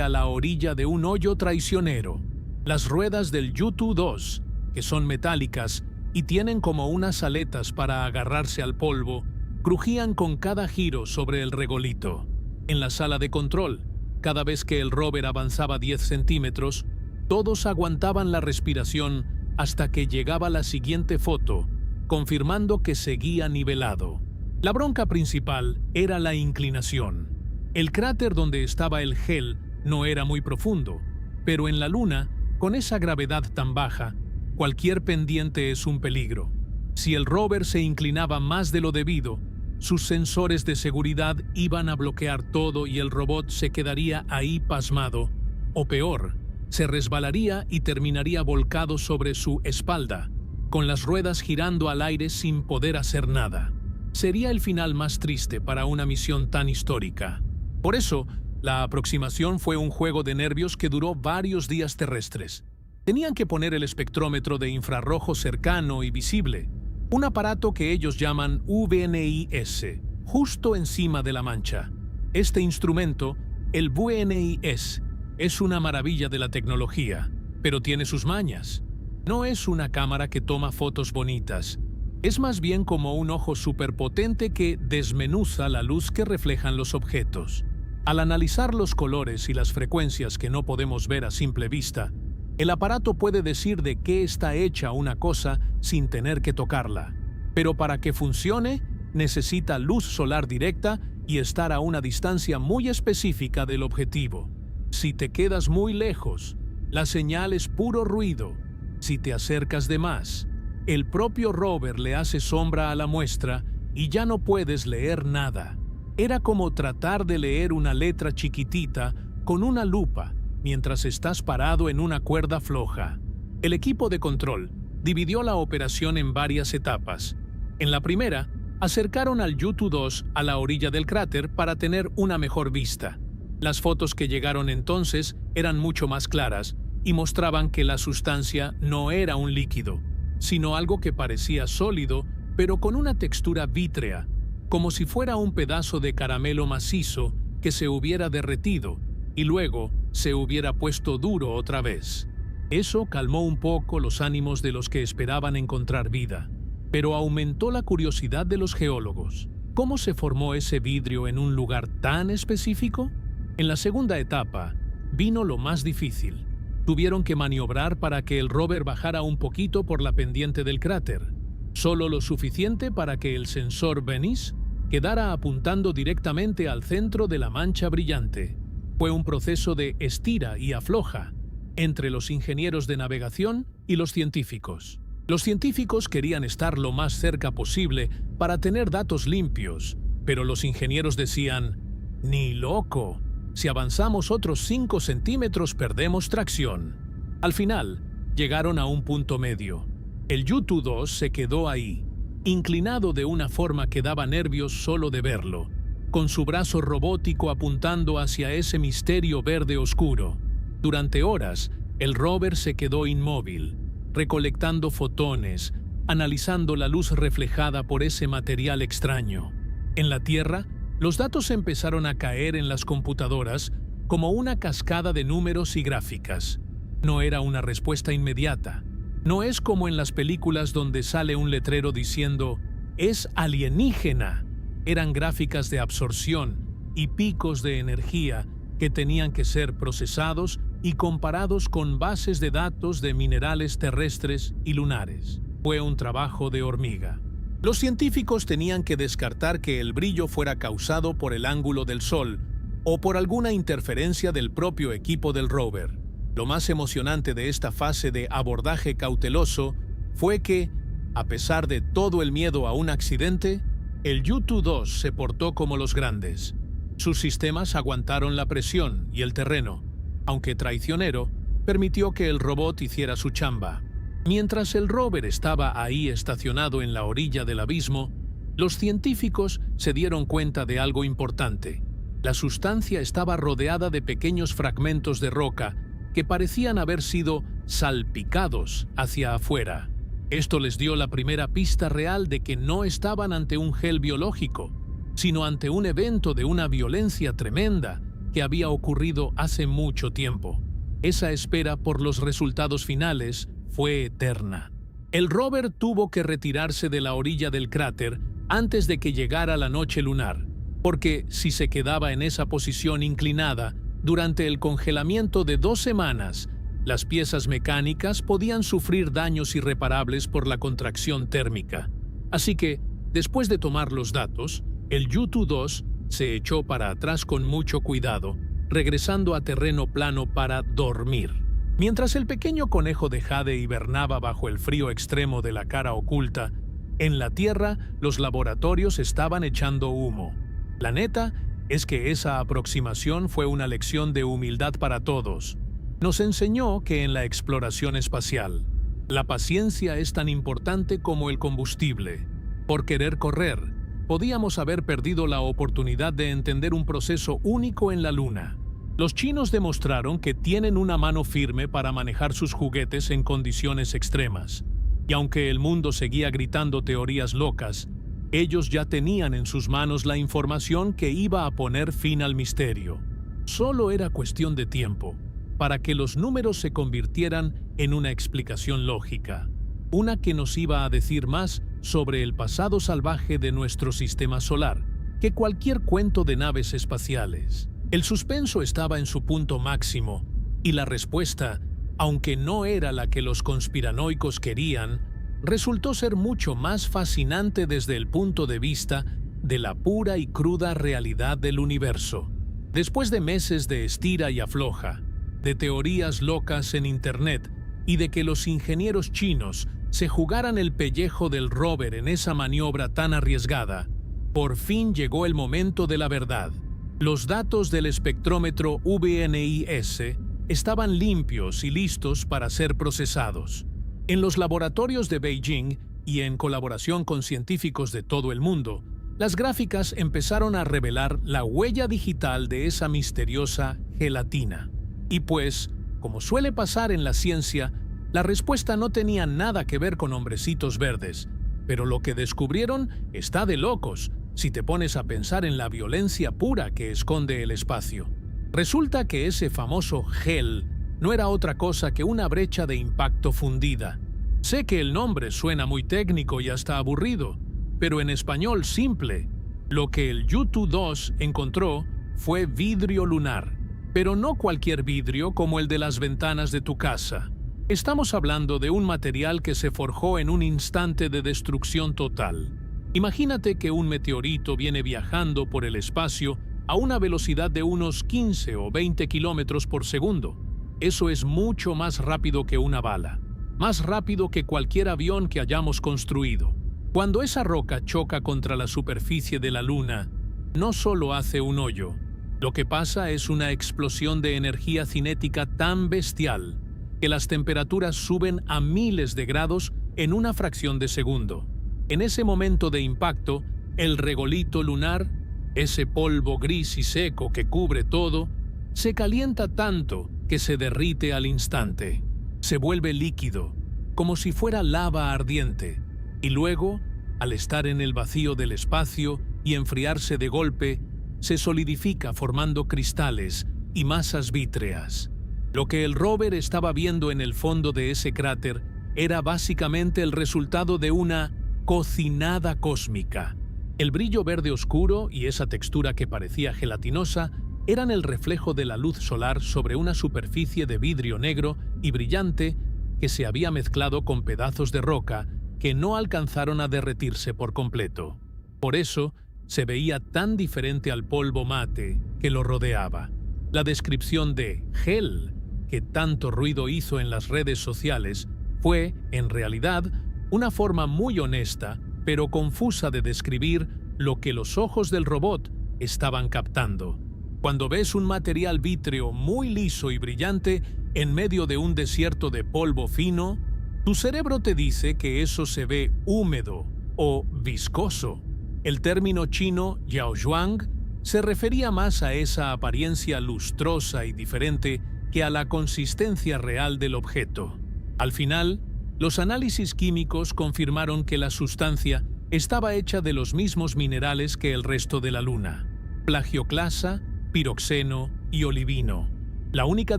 a la orilla de un hoyo traicionero. Las ruedas del Yutu-2, que son metálicas y tienen como unas aletas para agarrarse al polvo, crujían con cada giro sobre el regolito. En la sala de control, cada vez que el rover avanzaba 10 centímetros, todos aguantaban la respiración hasta que llegaba la siguiente foto, confirmando que seguía nivelado. La bronca principal era la inclinación. El cráter donde estaba el gel no era muy profundo, pero en la Luna, con esa gravedad tan baja, cualquier pendiente es un peligro. Si el rover se inclinaba más de lo debido, sus sensores de seguridad iban a bloquear todo y el robot se quedaría ahí pasmado, o peor, se resbalaría y terminaría volcado sobre su espalda, con las ruedas girando al aire sin poder hacer nada. Sería el final más triste para una misión tan histórica. Por eso, la aproximación fue un juego de nervios que duró varios días terrestres. Tenían que poner el espectrómetro de infrarrojo cercano y visible, un aparato que ellos llaman VNIS, justo encima de la mancha. Este instrumento, el VNIS, es una maravilla de la tecnología, pero tiene sus mañas. No es una cámara que toma fotos bonitas, es más bien como un ojo superpotente que desmenuza la luz que reflejan los objetos. Al analizar los colores y las frecuencias que no podemos ver a simple vista, el aparato puede decir de qué está hecha una cosa sin tener que tocarla. Pero para que funcione, necesita luz solar directa y estar a una distancia muy específica del objetivo. Si te quedas muy lejos, la señal es puro ruido. Si te acercas de más, el propio rover le hace sombra a la muestra y ya no puedes leer nada. Era como tratar de leer una letra chiquitita con una lupa mientras estás parado en una cuerda floja. El equipo de control dividió la operación en varias etapas. En la primera, acercaron al Yutu-2 a la orilla del cráter para tener una mejor vista. Las fotos que llegaron entonces eran mucho más claras y mostraban que la sustancia no era un líquido, sino algo que parecía sólido, pero con una textura vítrea, como si fuera un pedazo de caramelo macizo que se hubiera derretido y luego se hubiera puesto duro otra vez. Eso calmó un poco los ánimos de los que esperaban encontrar vida, pero aumentó la curiosidad de los geólogos. ¿Cómo se formó ese vidrio en un lugar tan específico? En la segunda etapa, vino lo más difícil. Tuvieron que maniobrar para que el rover bajara un poquito por la pendiente del cráter, solo lo suficiente para que el sensor Venice quedara apuntando directamente al centro de la mancha brillante. Fue un proceso de estira y afloja entre los ingenieros de navegación y los científicos. Los científicos querían estar lo más cerca posible para tener datos limpios, pero los ingenieros decían, «Ni loco, si avanzamos otros 5 centímetros perdemos tracción». Al final, llegaron a un punto medio. El Yutu-2 se quedó ahí, inclinado de una forma que daba nervios solo de verlo, con su brazo robótico apuntando hacia ese misterio verde oscuro. Durante horas, el rover se quedó inmóvil, recolectando fotones, analizando la luz reflejada por ese material extraño. En la Tierra, los datos empezaron a caer en las computadoras como una cascada de números y gráficas. No era una respuesta inmediata. No es como en las películas donde sale un letrero diciendo «Es alienígena». Eran gráficas de absorción y picos de energía que tenían que ser procesados y comparados con bases de datos de minerales terrestres y lunares. Fue un trabajo de hormiga. Los científicos tenían que descartar que el brillo fuera causado por el ángulo del Sol o por alguna interferencia del propio equipo del rover. Lo más emocionante de esta fase de abordaje cauteloso fue que, a pesar de todo el miedo a un accidente, el Yutu-2 se portó como los grandes. Sus sistemas aguantaron la presión y el terreno, aunque traicionero, permitió que el robot hiciera su chamba. Mientras el rover estaba ahí estacionado en la orilla del abismo, los científicos se dieron cuenta de algo importante. La sustancia estaba rodeada de pequeños fragmentos de roca que parecían haber sido salpicados hacia afuera. Esto les dio la primera pista real de que no estaban ante un gel biológico, sino ante un evento de una violencia tremenda que había ocurrido hace mucho tiempo. Esa espera por los resultados finales fue eterna. El rover tuvo que retirarse de la orilla del cráter antes de que llegara la noche lunar, porque si se quedaba en esa posición inclinada durante el congelamiento de 2 semanas, las piezas mecánicas podían sufrir daños irreparables por la contracción térmica. Así que Después de tomar los datos, el Yutu-2 se echó para atrás con mucho cuidado, regresando a terreno plano para dormir. Mientras el pequeño conejo de Jade hibernaba bajo el frío extremo de la cara oculta, en la Tierra los laboratorios estaban echando humo. La neta es que esa aproximación fue una lección de humildad para todos. Nos enseñó que en la exploración espacial, la paciencia es tan importante como el combustible. Por querer correr, podíamos haber perdido la oportunidad de entender un proceso único en la Luna. Los chinos demostraron que tienen una mano firme para manejar sus juguetes en condiciones extremas. Y aunque el mundo seguía gritando teorías locas, ellos ya tenían en sus manos la información que iba a poner fin al misterio. Solo era cuestión de tiempo para que los números se convirtieran en una explicación lógica, una que nos iba a decir más sobre el pasado salvaje de nuestro sistema solar que cualquier cuento de naves espaciales. El suspenso estaba en su punto máximo, y la respuesta, aunque no era la que los conspiranoicos querían, resultó ser mucho más fascinante desde el punto de vista de la pura y cruda realidad del universo. Después de meses de estira y afloja, de teorías locas en Internet y de que los ingenieros chinos se jugaran el pellejo del rover en esa maniobra tan arriesgada, por fin llegó el momento de la verdad. Los datos del espectrómetro VNIS estaban limpios y listos para ser procesados. En los laboratorios de Beijing y en colaboración con científicos de todo el mundo, las gráficas empezaron a revelar la huella digital de esa misteriosa gelatina. Y pues, como suele pasar en la ciencia, la respuesta no tenía nada que ver con hombrecitos verdes, pero lo que descubrieron está de locos si te pones a pensar en la violencia pura que esconde el espacio. Resulta que ese famoso gel no era otra cosa que una brecha de impacto fundida. Sé que el nombre suena muy técnico y hasta aburrido, pero en español simple, lo que el Yutu-2 encontró fue vidrio lunar, pero no cualquier vidrio como el de las ventanas de tu casa. Estamos hablando de un material que se forjó en un instante de destrucción total. Imagínate que un meteorito viene viajando por el espacio a una velocidad de unos 15 o 20 kilómetros por segundo. Eso es mucho más rápido que una bala, más rápido que cualquier avión que hayamos construido. Cuando esa roca choca contra la superficie de la Luna, no solo hace un hoyo, lo que pasa es una explosión de energía cinética tan bestial que las temperaturas suben a miles de grados en una fracción de segundo. En ese momento de impacto, el regolito lunar, ese polvo gris y seco que cubre todo, se calienta tanto que se derrite al instante. Se vuelve líquido, como si fuera lava ardiente, y luego, al estar en el vacío del espacio y enfriarse de golpe, se solidifica formando cristales y masas vítreas. Lo que el rover estaba viendo en el fondo de ese cráter era básicamente el resultado de una cocinada cósmica. El brillo verde oscuro y esa textura que parecía gelatinosa eran el reflejo de la luz solar sobre una superficie de vidrio negro y brillante que se había mezclado con pedazos de roca que no alcanzaron a derretirse por completo. Por eso, se veía tan diferente al polvo mate que lo rodeaba. La descripción de gel, que tanto ruido hizo en las redes sociales, fue, en realidad, una forma muy honesta, pero confusa de describir lo que los ojos del robot estaban captando. Cuando ves un material vítreo muy liso y brillante en medio de un desierto de polvo fino, tu cerebro te dice que eso se ve húmedo o viscoso. El término chino yaozhuang se refería más a esa apariencia lustrosa y diferente que a la consistencia real del objeto. Al final, los análisis químicos confirmaron que la sustancia estaba hecha de los mismos minerales que el resto de la Luna: plagioclasa, piroxeno y olivino. La única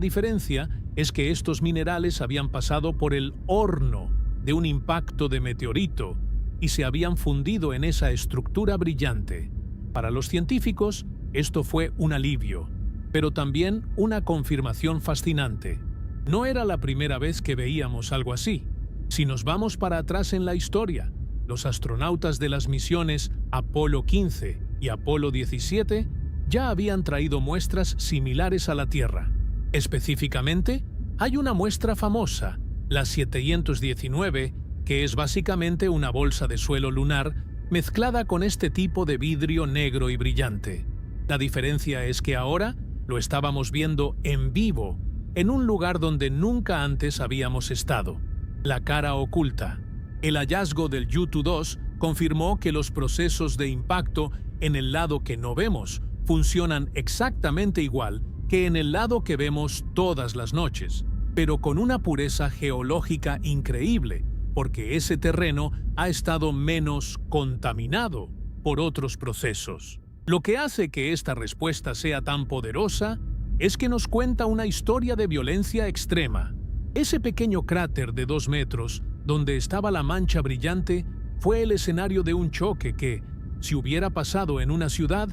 diferencia es que estos minerales habían pasado por el horno de un impacto de meteorito y se habían fundido en esa estructura brillante. Para los científicos, esto fue un alivio, pero también una confirmación fascinante. No era la primera vez que veíamos algo así. Si nos vamos para atrás en la historia, Los astronautas de las misiones Apolo 15 y Apolo 17 ya habían traído muestras similares a la Tierra. Específicamente, hay una muestra famosa, la 719, que es básicamente una bolsa de suelo lunar mezclada con este tipo de vidrio negro y brillante. La diferencia es que ahora lo estábamos viendo en vivo, en un lugar donde nunca antes habíamos estado, la cara oculta. El hallazgo del Yutu-2 confirmó que los procesos de impacto en el lado que no vemos funcionan exactamente igual que en el lado que vemos todas las noches, pero con una pureza geológica increíble, porque ese terreno ha estado menos contaminado por otros procesos. Lo que hace que esta respuesta sea tan poderosa es que nos cuenta una historia de violencia extrema. Ese pequeño cráter de 2 metros, donde estaba la mancha brillante, fue el escenario de un choque que, si hubiera pasado en una ciudad,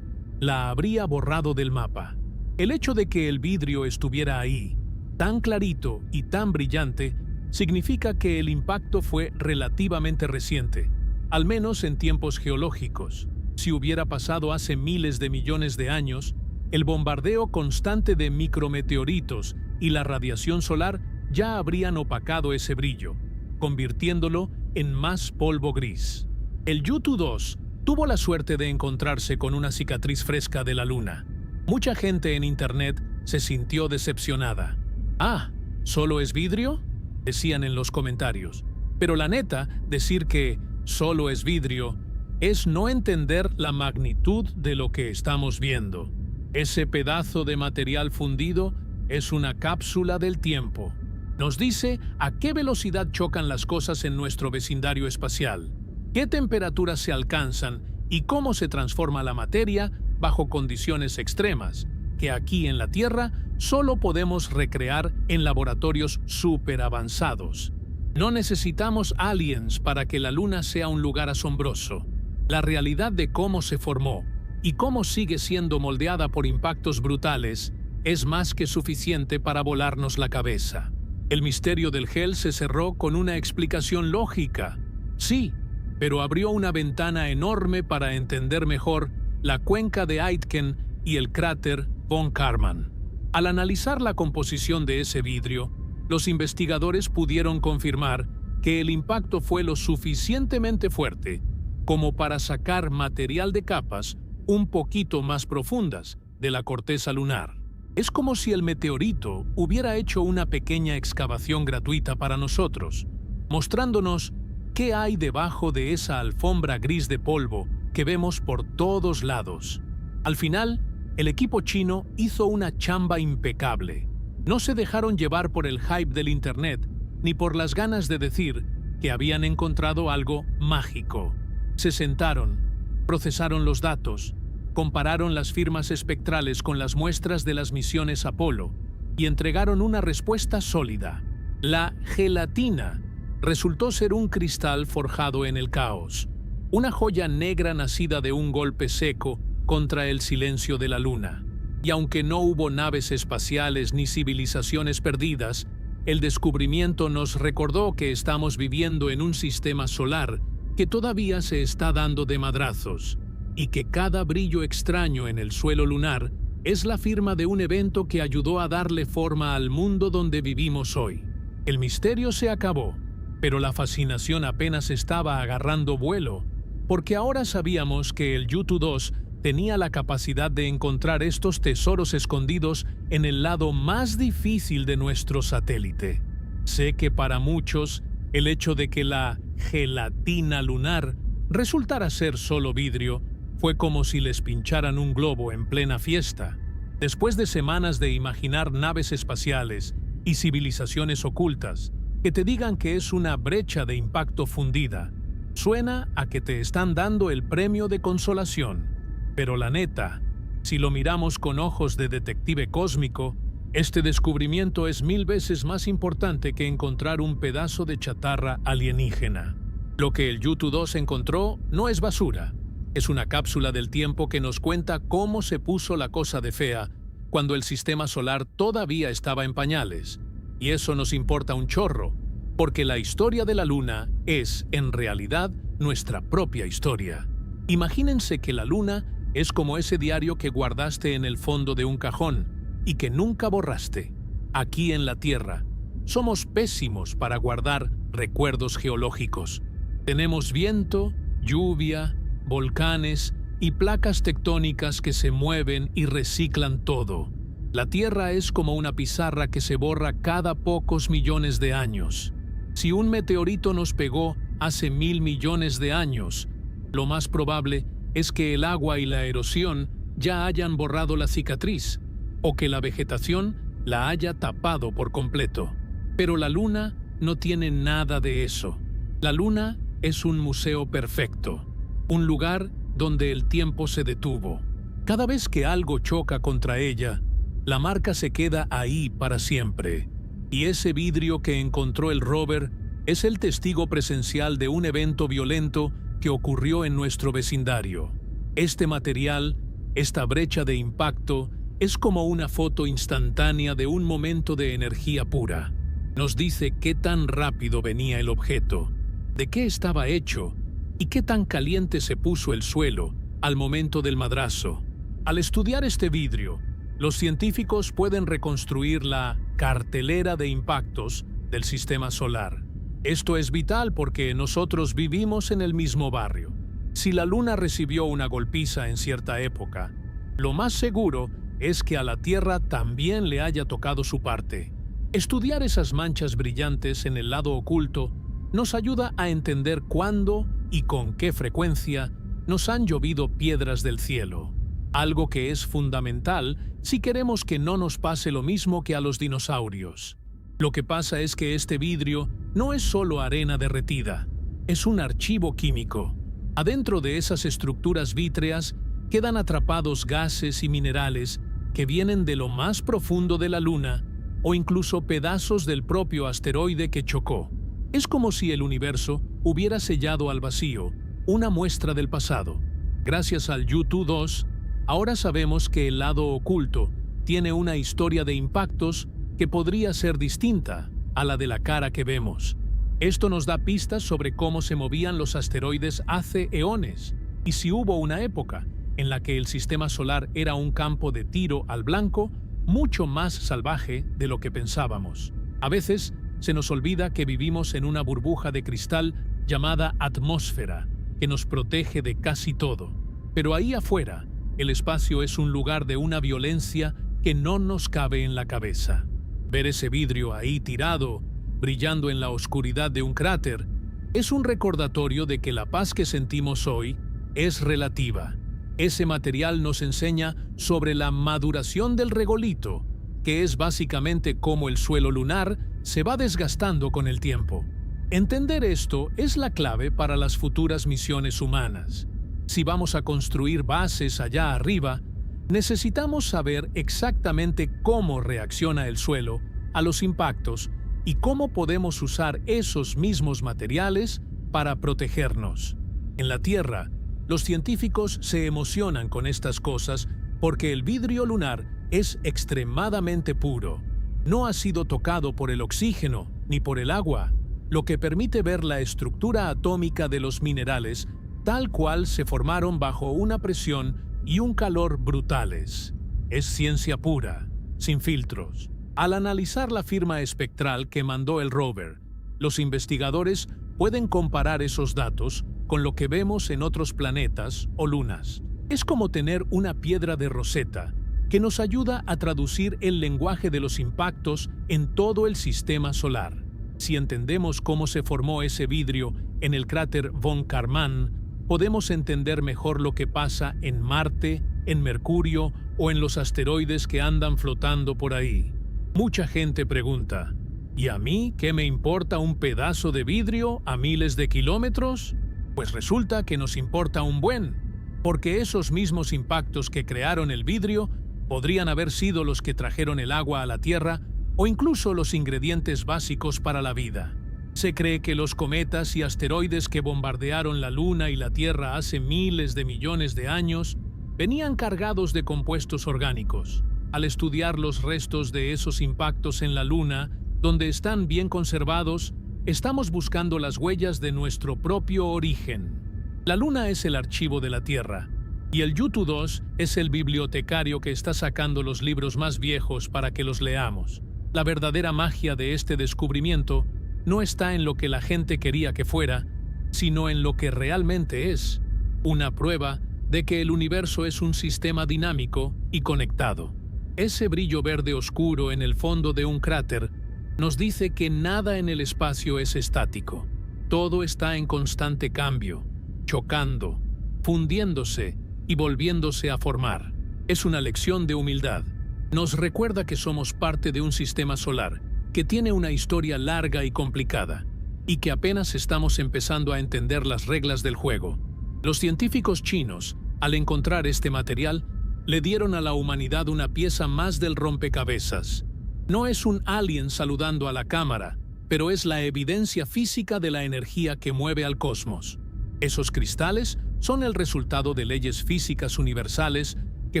la habría borrado del mapa. El hecho de que el vidrio estuviera ahí, tan clarito y tan brillante, significa que el impacto fue relativamente reciente, al menos en tiempos geológicos. Si hubiera pasado hace miles de millones de años, el bombardeo constante de micrometeoritos y la radiación solar ya habrían opacado ese brillo, convirtiéndolo en más polvo gris. El Yutu-2 tuvo la suerte de encontrarse con una cicatriz fresca de la Luna. Mucha gente en Internet se sintió decepcionada. «Ah, ¿solo es vidrio?», decían en los comentarios. Pero la neta, decir que solo es vidrio es no entender la magnitud de lo que estamos viendo. Ese pedazo de material fundido es una cápsula del tiempo. Nos dice a qué velocidad chocan las cosas en nuestro vecindario espacial, qué temperaturas se alcanzan y cómo se transforma la materia bajo condiciones extremas, que aquí en la Tierra solo podemos recrear en laboratorios súper avanzados. No necesitamos aliens para que la Luna sea un lugar asombroso. La realidad de cómo se formó y cómo sigue siendo moldeada por impactos brutales es más que suficiente para volarnos la cabeza. El misterio del gel se cerró con una explicación lógica. Sí, pero abrió una ventana enorme para entender mejor la cuenca de Aitken y el cráter Von Karman. Al analizar la composición de ese vidrio, los investigadores pudieron confirmar que el impacto fue lo suficientemente fuerte como para sacar material de capas un poquito más profundas de la corteza lunar. Es como si el meteorito hubiera hecho una pequeña excavación gratuita para nosotros, mostrándonos qué hay debajo de esa alfombra gris de polvo que vemos por todos lados. Al final, el equipo chino hizo una chamba impecable. No se dejaron llevar por el hype del Internet ni por las ganas de decir que habían encontrado algo mágico. Se sentaron, procesaron los datos, compararon las firmas espectrales con las muestras de las misiones Apolo y entregaron una respuesta sólida. La gelatina resultó ser un cristal forjado en el caos, una joya negra nacida de un golpe seco contra el silencio de la Luna. Y aunque no hubo naves espaciales ni civilizaciones perdidas, el descubrimiento nos recordó que estamos viviendo en un sistema solar que todavía se está dando de madrazos, y que cada brillo extraño en el suelo lunar es la firma de un evento que ayudó a darle forma al mundo donde vivimos hoy. El misterio se acabó, pero la fascinación apenas estaba agarrando vuelo, porque ahora sabíamos que el Yutu-2 tenía la capacidad de encontrar estos tesoros escondidos en el lado más difícil de nuestro satélite. Sé que para muchos, el hecho de que la gelatina lunar resultara ser solo vidrio fue como si les pincharan un globo en plena fiesta. Después de semanas de imaginar naves espaciales y civilizaciones ocultas que te digan que es una brecha de impacto fundida, suena a que te están dando el premio de consolación. Pero la neta, si lo miramos con ojos de detective cósmico, este descubrimiento es 1000 veces más importante que encontrar un pedazo de chatarra alienígena. Lo que el Yutu-2 encontró no es basura, es una cápsula del tiempo que nos cuenta cómo se puso la cosa de fea cuando el sistema solar todavía estaba en pañales. Y eso nos importa un chorro, porque la historia de la Luna es, en realidad, nuestra propia historia. Imagínense que la Luna es como ese diario que guardaste en el fondo de un cajón y que nunca borraste. Aquí en la Tierra, somos pésimos para guardar recuerdos geológicos. Tenemos viento, lluvia, volcanes y placas tectónicas que se mueven y reciclan todo. La Tierra es como una pizarra que se borra cada pocos millones de años. Si un meteorito nos pegó hace 1000 millones de años, lo más probable es que el agua y la erosión ya hayan borrado la cicatriz, o que la vegetación la haya tapado por completo. Pero la Luna no tiene nada de eso. La Luna es un museo perfecto, un lugar donde el tiempo se detuvo. Cada vez que algo choca contra ella, la marca se queda ahí para siempre. Y ese vidrio que encontró el rover es el testigo presencial de un evento violento que ocurrió en nuestro vecindario. Este material, esta brecha de impacto, es como una foto instantánea de un momento de energía pura. Nos dice qué tan rápido venía el objeto, de qué estaba hecho y qué tan caliente se puso el suelo al momento del madrazo. Al estudiar este vidrio, los científicos pueden reconstruir la cartelera de impactos del sistema solar. Esto es vital porque nosotros vivimos en el mismo barrio. Si la Luna recibió una golpiza en cierta época, lo más seguro es que a la Tierra también le haya tocado su parte. Estudiar esas manchas brillantes en el lado oculto nos ayuda a entender cuándo y con qué frecuencia nos han llovido piedras del cielo. Algo que es fundamental si queremos que no nos pase lo mismo que a los dinosaurios. Lo que pasa es que este vidrio no es solo arena derretida, es un archivo químico. Adentro de esas estructuras vítreas quedan atrapados gases y minerales que vienen de lo más profundo de la Luna o incluso pedazos del propio asteroide que chocó. Es como si el universo hubiera sellado al vacío una muestra del pasado. Gracias al Yutu-2, ahora sabemos que el lado oculto tiene una historia de impactos que podría ser distinta a la de la cara que vemos. Esto nos da pistas sobre cómo se movían los asteroides hace eones y si hubo una época en la que el sistema solar era un campo de tiro al blanco mucho más salvaje de lo que pensábamos. A veces se nos olvida que vivimos en una burbuja de cristal llamada atmósfera que nos protege de casi todo. Pero ahí afuera, el espacio es un lugar de una violencia que no nos cabe en la cabeza. Ver ese vidrio ahí tirado, brillando en la oscuridad de un cráter, es un recordatorio de que la paz que sentimos hoy es relativa. Ese material nos enseña sobre la maduración del regolito, que es básicamente cómo el suelo lunar se va desgastando con el tiempo. Entender esto es la clave para las futuras misiones humanas. Si vamos a construir bases allá arriba, necesitamos saber exactamente cómo reacciona el suelo a los impactos y cómo podemos usar esos mismos materiales para protegernos. En la Tierra, los científicos se emocionan con estas cosas porque el vidrio lunar es extremadamente puro. No ha sido tocado por el oxígeno ni por el agua, lo que permite ver la estructura atómica de los minerales tal cual se formaron bajo una presión y un calor brutales. Es ciencia pura, sin filtros. Al analizar la firma espectral que mandó el rover, los investigadores pueden comparar esos datos con lo que vemos en otros planetas o lunas. Es como tener una piedra de Rosetta que nos ayuda a traducir el lenguaje de los impactos en todo el sistema solar. Si entendemos cómo se formó ese vidrio en el cráter von Karman, podemos entender mejor lo que pasa en Marte, en Mercurio o en los asteroides que andan flotando por ahí. Mucha gente pregunta, ¿y a mí qué me importa un pedazo de vidrio a miles de kilómetros? Pues resulta que nos importa un buen, porque esos mismos impactos que crearon el vidrio podrían haber sido los que trajeron el agua a la Tierra o incluso los ingredientes básicos para la vida. Se cree que los cometas y asteroides que bombardearon la Luna y la Tierra hace miles de millones de años venían cargados de compuestos orgánicos. Al estudiar los restos de esos impactos en la Luna, donde están bien conservados, estamos buscando las huellas de nuestro propio origen. La Luna es el archivo de la Tierra, y el Yutu-2 es el bibliotecario que está sacando los libros más viejos para que los leamos. La verdadera magia de este descubrimiento no está en lo que la gente quería que fuera, sino en lo que realmente es, una prueba de que el universo es un sistema dinámico y conectado. Ese brillo verde oscuro en el fondo de un cráter nos dice que nada en el espacio es estático. Todo está en constante cambio, chocando, fundiéndose y volviéndose a formar. Es una lección de humildad. Nos recuerda que somos parte de un sistema solar que tiene una historia larga y complicada, y que apenas estamos empezando a entender las reglas del juego. Los científicos chinos, al encontrar este material, le dieron a la humanidad una pieza más del rompecabezas. No es un alien saludando a la cámara, pero es la evidencia física de la energía que mueve al cosmos. Esos cristales son el resultado de leyes físicas universales que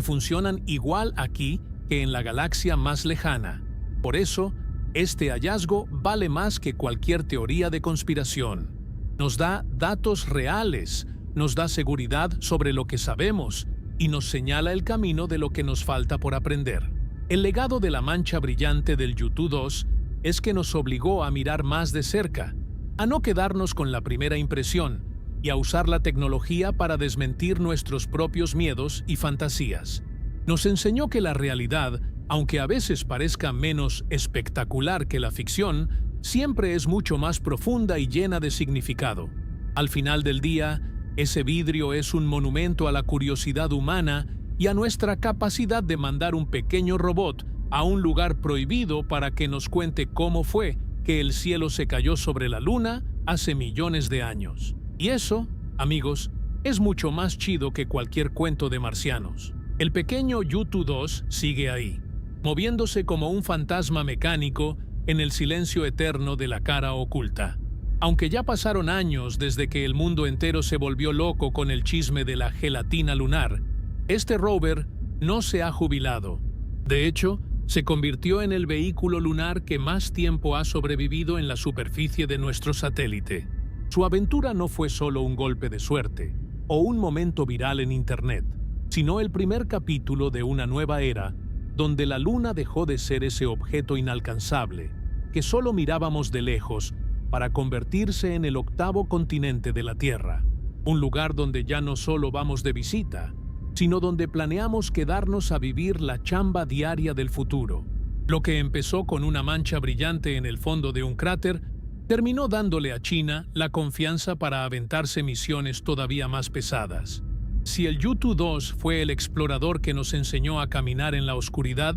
funcionan igual aquí que en la galaxia más lejana. Por eso, este hallazgo vale más que cualquier teoría de conspiración. Nos da datos reales, nos da seguridad sobre lo que sabemos y nos señala el camino de lo que nos falta por aprender. El legado de la mancha brillante del Yutu-2 es que nos obligó a mirar más de cerca, a no quedarnos con la primera impresión y a usar la tecnología para desmentir nuestros propios miedos y fantasías. Nos enseñó que la realidad, aunque a veces parezca menos espectacular que la ficción, siempre es mucho más profunda y llena de significado. Al final del día, ese vidrio es un monumento a la curiosidad humana y a nuestra capacidad de mandar un pequeño robot a un lugar prohibido para que nos cuente cómo fue que el cielo se cayó sobre la Luna hace millones de años. Y eso, amigos, es mucho más chido que cualquier cuento de marcianos. El pequeño Yutu-2 sigue ahí, moviéndose como un fantasma mecánico en el silencio eterno de la cara oculta. Aunque ya pasaron años desde que el mundo entero se volvió loco con el chisme de la gelatina lunar, este rover no se ha jubilado. De hecho, se convirtió en el vehículo lunar que más tiempo ha sobrevivido en la superficie de nuestro satélite. Su aventura no fue solo un golpe de suerte o un momento viral en Internet, sino el primer capítulo de una nueva era donde la Luna dejó de ser ese objeto inalcanzable que solo mirábamos de lejos para convertirse en el octavo continente de la Tierra, un lugar donde ya no solo vamos de visita, sino donde planeamos quedarnos a vivir la chamba diaria del futuro. Lo que empezó con una mancha brillante en el fondo de un cráter terminó dándole a China la confianza para aventarse misiones todavía más pesadas. Si el Yutu-2 fue el explorador que nos enseñó a caminar en la oscuridad,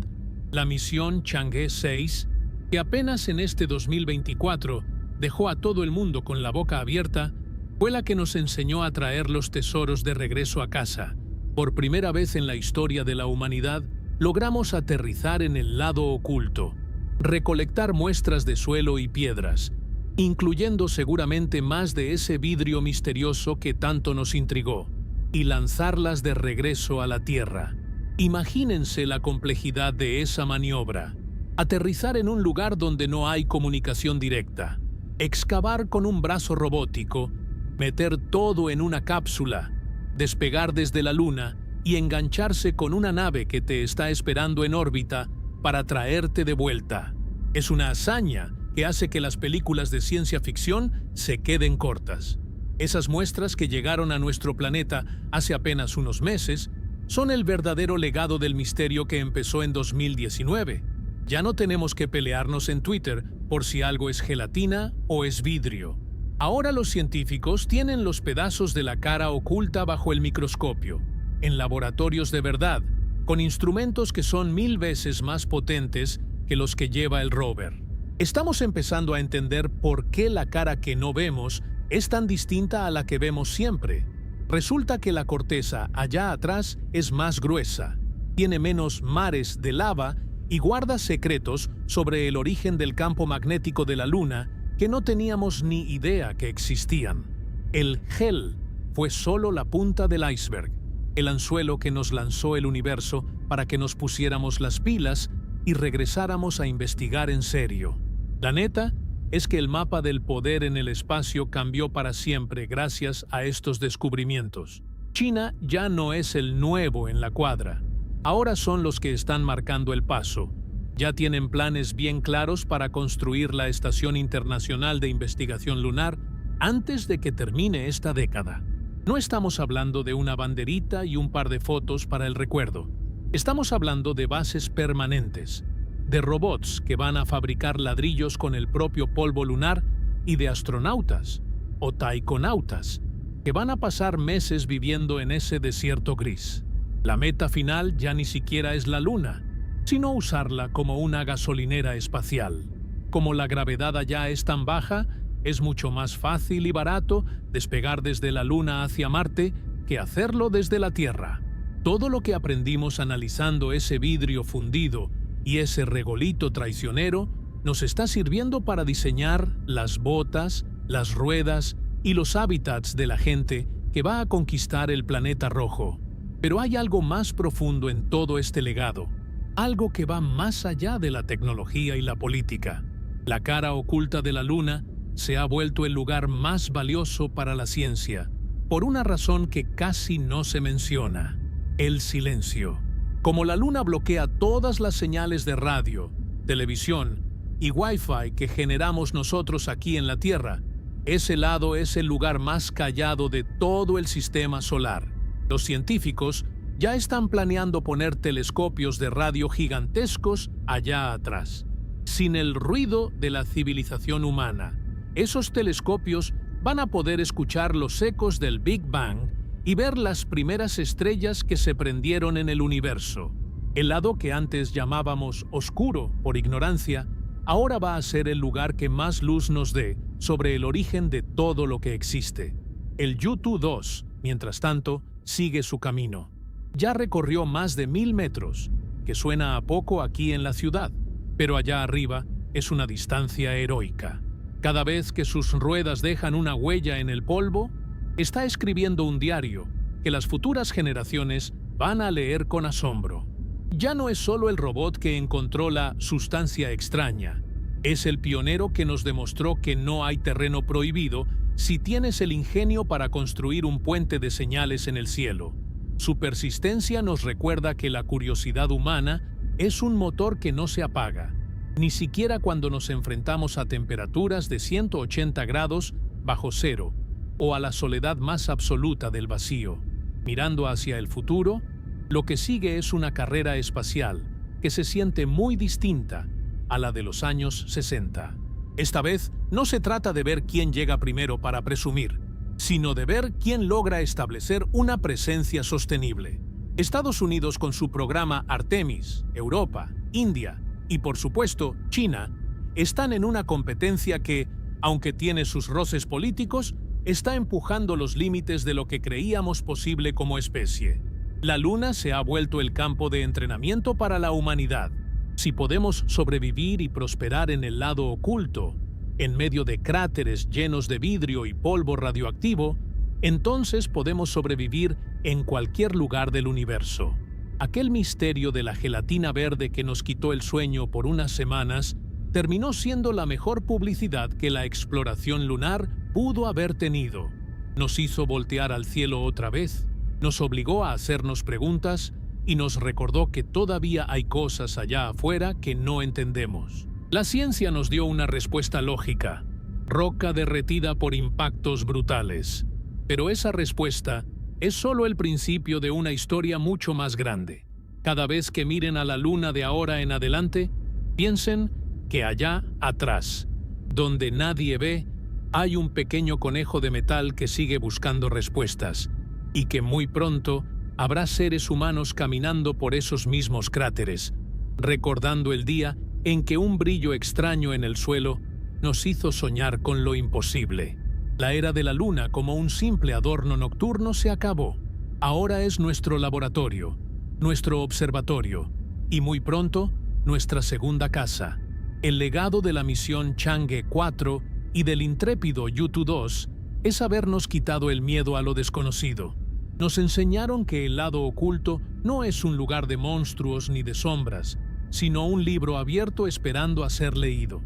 la misión Chang'e 6, que apenas en este 2024 dejó a todo el mundo con la boca abierta, fue la que nos enseñó a traer los tesoros de regreso a casa. Por primera vez en la historia de la humanidad, logramos aterrizar en el lado oculto, recolectar muestras de suelo y piedras, incluyendo seguramente más de ese vidrio misterioso que tanto nos intrigó, y lanzarlas de regreso a la Tierra. Imagínense la complejidad de esa maniobra. Aterrizar en un lugar donde no hay comunicación directa, excavar con un brazo robótico, meter todo en una cápsula, despegar desde la Luna y engancharse con una nave que te está esperando en órbita para traerte de vuelta. Es una hazaña que hace que las películas de ciencia ficción se queden cortas. Esas muestras que llegaron a nuestro planeta hace apenas unos meses son el verdadero legado del misterio que empezó en 2019. Ya no tenemos que pelearnos en Twitter por si algo es gelatina o es vidrio. Ahora los científicos tienen los pedazos de la cara oculta bajo el microscopio, en laboratorios de verdad, con instrumentos que son 1000 veces más potentes que los que lleva el rover. Estamos empezando a entender por qué la cara que no vemos es tan distinta a la que vemos siempre. Resulta que la corteza allá atrás es más gruesa, tiene menos mares de lava y guarda secretos sobre el origen del campo magnético de la Luna que no teníamos ni idea que existían. El gel fue solo la punta del iceberg, el anzuelo que nos lanzó el universo para que nos pusiéramos las pilas y regresáramos a investigar en serio. La neta es que el mapa del poder en el espacio cambió para siempre gracias a estos descubrimientos. China ya no es el nuevo en la cuadra. Ahora son los que están marcando el paso. Ya tienen planes bien claros para construir la Estación Internacional de Investigación Lunar antes de que termine esta década. No estamos hablando de una banderita y un par de fotos para el recuerdo. Estamos hablando de bases permanentes, de robots que van a fabricar ladrillos con el propio polvo lunar y de astronautas o taikonautas que van a pasar meses viviendo en ese desierto gris. La meta final ya ni siquiera es la Luna, sino usarla como una gasolinera espacial. Como la gravedad allá es tan baja, es mucho más fácil y barato despegar desde la Luna hacia Marte que hacerlo desde la Tierra. Todo lo que aprendimos analizando ese vidrio fundido y ese regolito traicionero nos está sirviendo para diseñar las botas, las ruedas y los hábitats de la gente que va a conquistar el planeta rojo. Pero hay algo más profundo en todo este legado, algo que va más allá de la tecnología y la política. La cara oculta de la Luna se ha vuelto el lugar más valioso para la ciencia, por una razón que casi no se menciona: el silencio. Como la Luna bloquea todas las señales de radio, televisión y Wi-Fi que generamos nosotros aquí en la Tierra, ese lado es el lugar más callado de todo el sistema solar. Los científicos ya están planeando poner telescopios de radio gigantescos allá atrás. Sin el ruido de la civilización humana, esos telescopios van a poder escuchar los ecos del Big Bang y ver las primeras estrellas que se prendieron en el universo. El lado que antes llamábamos oscuro por ignorancia, ahora va a ser el lugar que más luz nos dé sobre el origen de todo lo que existe. El Yutu 2, mientras tanto, sigue su camino. Ya recorrió más de 1000 metros, que suena a poco aquí en la ciudad, pero allá arriba es una distancia heroica. Cada vez que sus ruedas dejan una huella en el polvo, está escribiendo un diario que las futuras generaciones van a leer con asombro. Ya no es solo el robot que encontró la sustancia extraña, es el pionero que nos demostró que no hay terreno prohibido si tienes el ingenio para construir un puente de señales en el cielo. Su persistencia nos recuerda que la curiosidad humana es un motor que no se apaga, ni siquiera cuando nos enfrentamos a temperaturas de 180 grados bajo cero o a la soledad más absoluta del vacío. Mirando hacia el futuro, lo que sigue es una carrera espacial que se siente muy distinta a la de los años 60. Esta vez no se trata de ver quién llega primero para presumir, sino de ver quién logra establecer una presencia sostenible. Estados Unidos con su programa Artemis, Europa, India y por supuesto China están en una competencia que, aunque tiene sus roces políticos, está empujando los límites de lo que creíamos posible como especie. La Luna se ha vuelto el campo de entrenamiento para la humanidad. Si podemos sobrevivir y prosperar en el lado oculto, en medio de cráteres llenos de vidrio y polvo radioactivo, entonces podemos sobrevivir en cualquier lugar del universo. Aquel misterio de la gelatina verde que nos quitó el sueño por unas semanas terminó siendo la mejor publicidad que la exploración lunar pudo haber tenido. Nos hizo voltear al cielo otra vez, nos obligó a hacernos preguntas y nos recordó que todavía hay cosas allá afuera que no entendemos. La ciencia nos dio una respuesta lógica: roca derretida por impactos brutales. Pero esa respuesta es solo el principio de una historia mucho más grande. Cada vez que miren a la Luna de ahora en adelante, piensen que allá atrás, donde nadie ve, hay un pequeño conejo de metal que sigue buscando respuestas, y que muy pronto habrá seres humanos caminando por esos mismos cráteres, recordando el día en que un brillo extraño en el suelo nos hizo soñar con lo imposible. La era de la Luna como un simple adorno nocturno se acabó. Ahora es nuestro laboratorio, nuestro observatorio, y muy pronto, nuestra segunda casa. El legado de la misión Chang'e 4 y del intrépido Yutu 2 es habernos quitado el miedo a lo desconocido. Nos enseñaron que el lado oculto no es un lugar de monstruos ni de sombras, sino un libro abierto esperando a ser leído.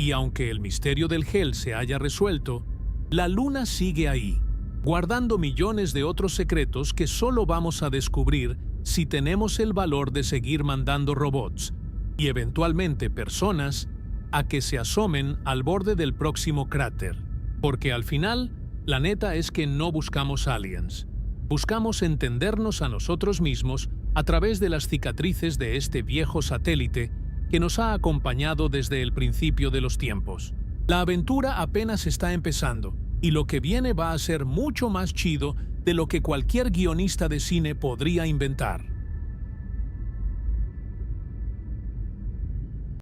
Y aunque el misterio del gel se haya resuelto, la Luna sigue ahí, guardando millones de otros secretos que solo vamos a descubrir si tenemos el valor de seguir mandando robots y eventualmente personas a que se asomen al borde del próximo cráter. Porque al final, la neta es que no buscamos aliens. Buscamos entendernos a nosotros mismos a través de las cicatrices de este viejo satélite que nos ha acompañado desde el principio de los tiempos. La aventura apenas está empezando, y lo que viene va a ser mucho más chido de lo que cualquier guionista de cine podría inventar.